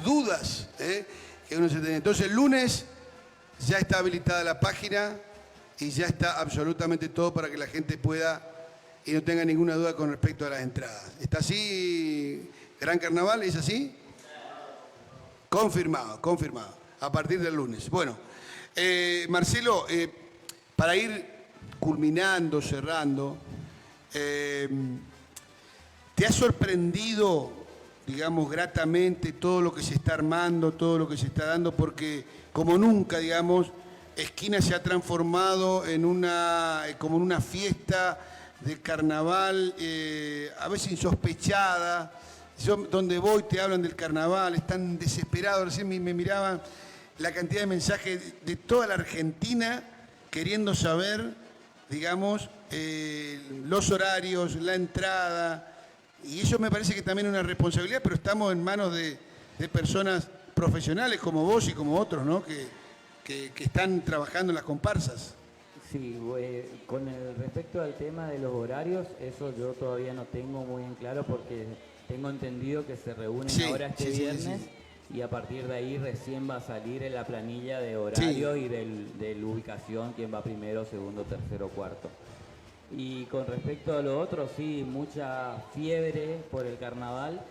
dudas que uno se tenía. Entonces el lunes ya está habilitada la página y ya está absolutamente todo para que la gente pueda y no tenga ninguna duda con respecto a las entradas. ¿Está así, Gran Carnaval? ¿Es así? Confirmado. A partir del lunes. Bueno, Marcelo, para ir culminando, cerrando, ¿te ha sorprendido, digamos, gratamente todo lo que se está armando, todo lo que se está dando? Porque como nunca, digamos, Esquina se ha transformado como en una fiesta de carnaval, a veces insospechada. Yo donde voy te hablan del carnaval, están desesperados. Recién me miraban la cantidad de mensajes de toda la Argentina queriendo saber, digamos, los horarios, la entrada. Y eso me parece que también es una responsabilidad, pero estamos en manos de personas profesionales como vos y como otros, ¿no? Que están trabajando en las comparsas. Sí, con el respecto al tema de los horarios, eso yo todavía no tengo muy en claro porque tengo entendido que se reúnen ahora este viernes y a partir de ahí recién va a salir en la planilla de horarios y de la ubicación, quién va primero, segundo, tercero, cuarto. Y con respecto a lo otro, sí, mucha fiebre por el carnaval.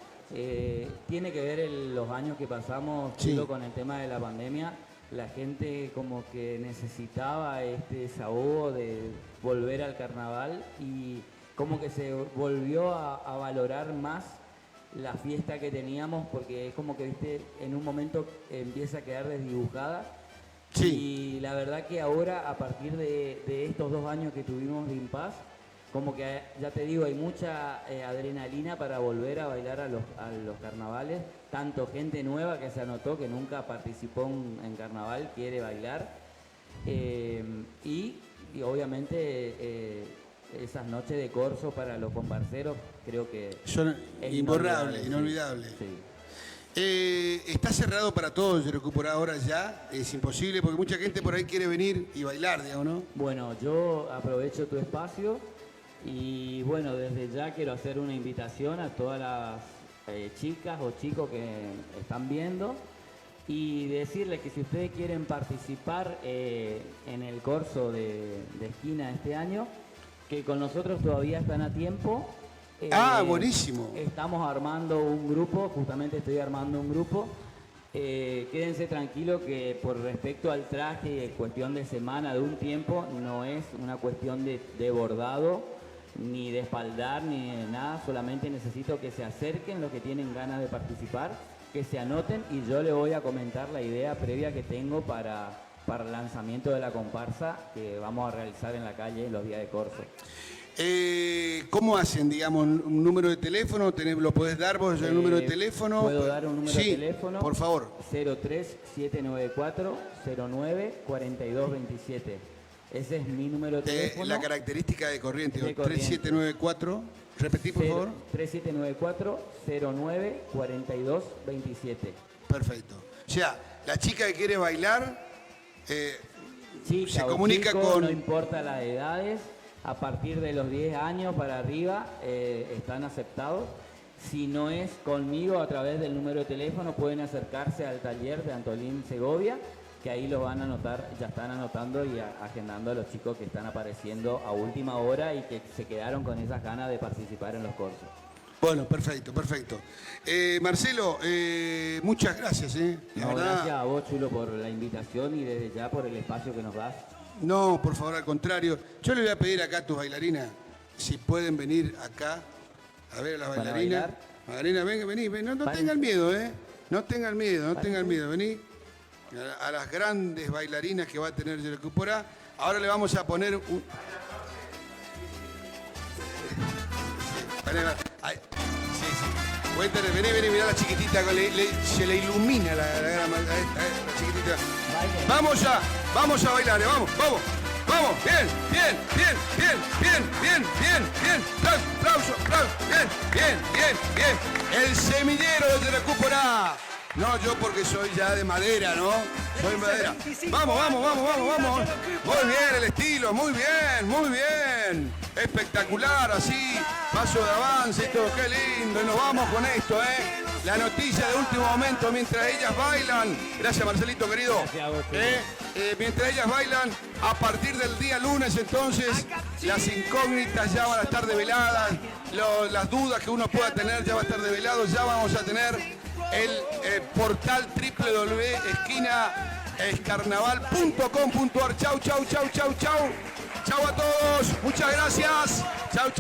Tiene que ver los años que pasamos con el tema de la pandemia. La gente como que necesitaba este desahogo de volver al carnaval y como que se volvió a valorar más la fiesta que teníamos porque es como que, viste, en un momento empieza a quedar desdibujada. Y la verdad que ahora, a partir de estos 2 años que tuvimos de impas, como que, ya te digo, hay mucha adrenalina para volver a bailar a los carnavales. Tanto gente nueva que se anotó, que nunca participó en carnaval, quiere bailar. Y obviamente esas noches de corso para los comparseros creo que son es imborrables, inolvidables. Sí. Está cerrado para todos el Recupora ahora ya, es imposible porque mucha gente por ahí quiere venir y bailar, digamos, ¿no? Bueno, yo aprovecho tu espacio y bueno, desde ya quiero hacer una invitación a todas las chicas o chicos que están viendo y decirles que si ustedes quieren participar en el corso de esquina este año, que con nosotros todavía están a tiempo. Buenísimo. Estamos armando un grupo, justamente estoy armando un grupo. Quédense tranquilos que por respecto al traje, cuestión de semana, de un tiempo, no es una cuestión de bordado, ni de espaldar, ni de nada. Solamente necesito que se acerquen los que tienen ganas de participar, que se anoten y yo les voy a comentar la idea previa que tengo para el lanzamiento de la comparsa que vamos a realizar en la calle en los días de corso. ¿Cómo hacen, digamos, un número de teléfono? ¿Lo podés dar vos el número de teléfono? ¿Puedo dar un número de teléfono? Por favor. 03794-094227. Ese es mi número de teléfono. La característica de Corrientes, 3794. Repetí, por favor. 3794-094227. Perfecto. O sea, la chica que quiere bailar chica se comunica chico, con... No importa las edades. A partir de los 10 años para arriba están aceptados. Si no es conmigo, a través del número de teléfono pueden acercarse al taller de Antolín Segovia, que ahí los van a anotar, ya están anotando y agendando a los chicos que están apareciendo a última hora y que se quedaron con esas ganas de participar en los cursos. Bueno, perfecto, perfecto. Marcelo, muchas gracias. No, gracias a vos, Chulo, por la invitación y desde ya por el espacio que nos das. No, por favor, al contrario. Yo le voy a pedir acá a tus bailarinas si pueden venir acá a ver a las bailarinas. Bailarinas, vení. No tengan miedo, No tengan miedo, Vení. A las grandes bailarinas que va a tener el Recupora. Ahora le vamos a poner un... Vení, mirá la chiquitita, se le ilumina la chiquitita. Vamos a bailar, vamos, bien. Aplauso, bien. El semillero de Recupora. No, yo porque soy ya de madera, ¿no? Soy madera. Vamos. Muy bien el estilo, muy bien. Espectacular, así, paso de avance y todo, qué lindo. Y nos vamos con esto, La noticia de último momento mientras ellas bailan. Gracias, Marcelito, querido. Mientras ellas bailan, a partir del día lunes, entonces, las incógnitas ya van a estar develadas. Las dudas que uno pueda tener ya va a estar develado. Ya vamos a tener el portal www.esquinaescarnaval.com.ar. Chau a todos. Muchas gracias. Chau.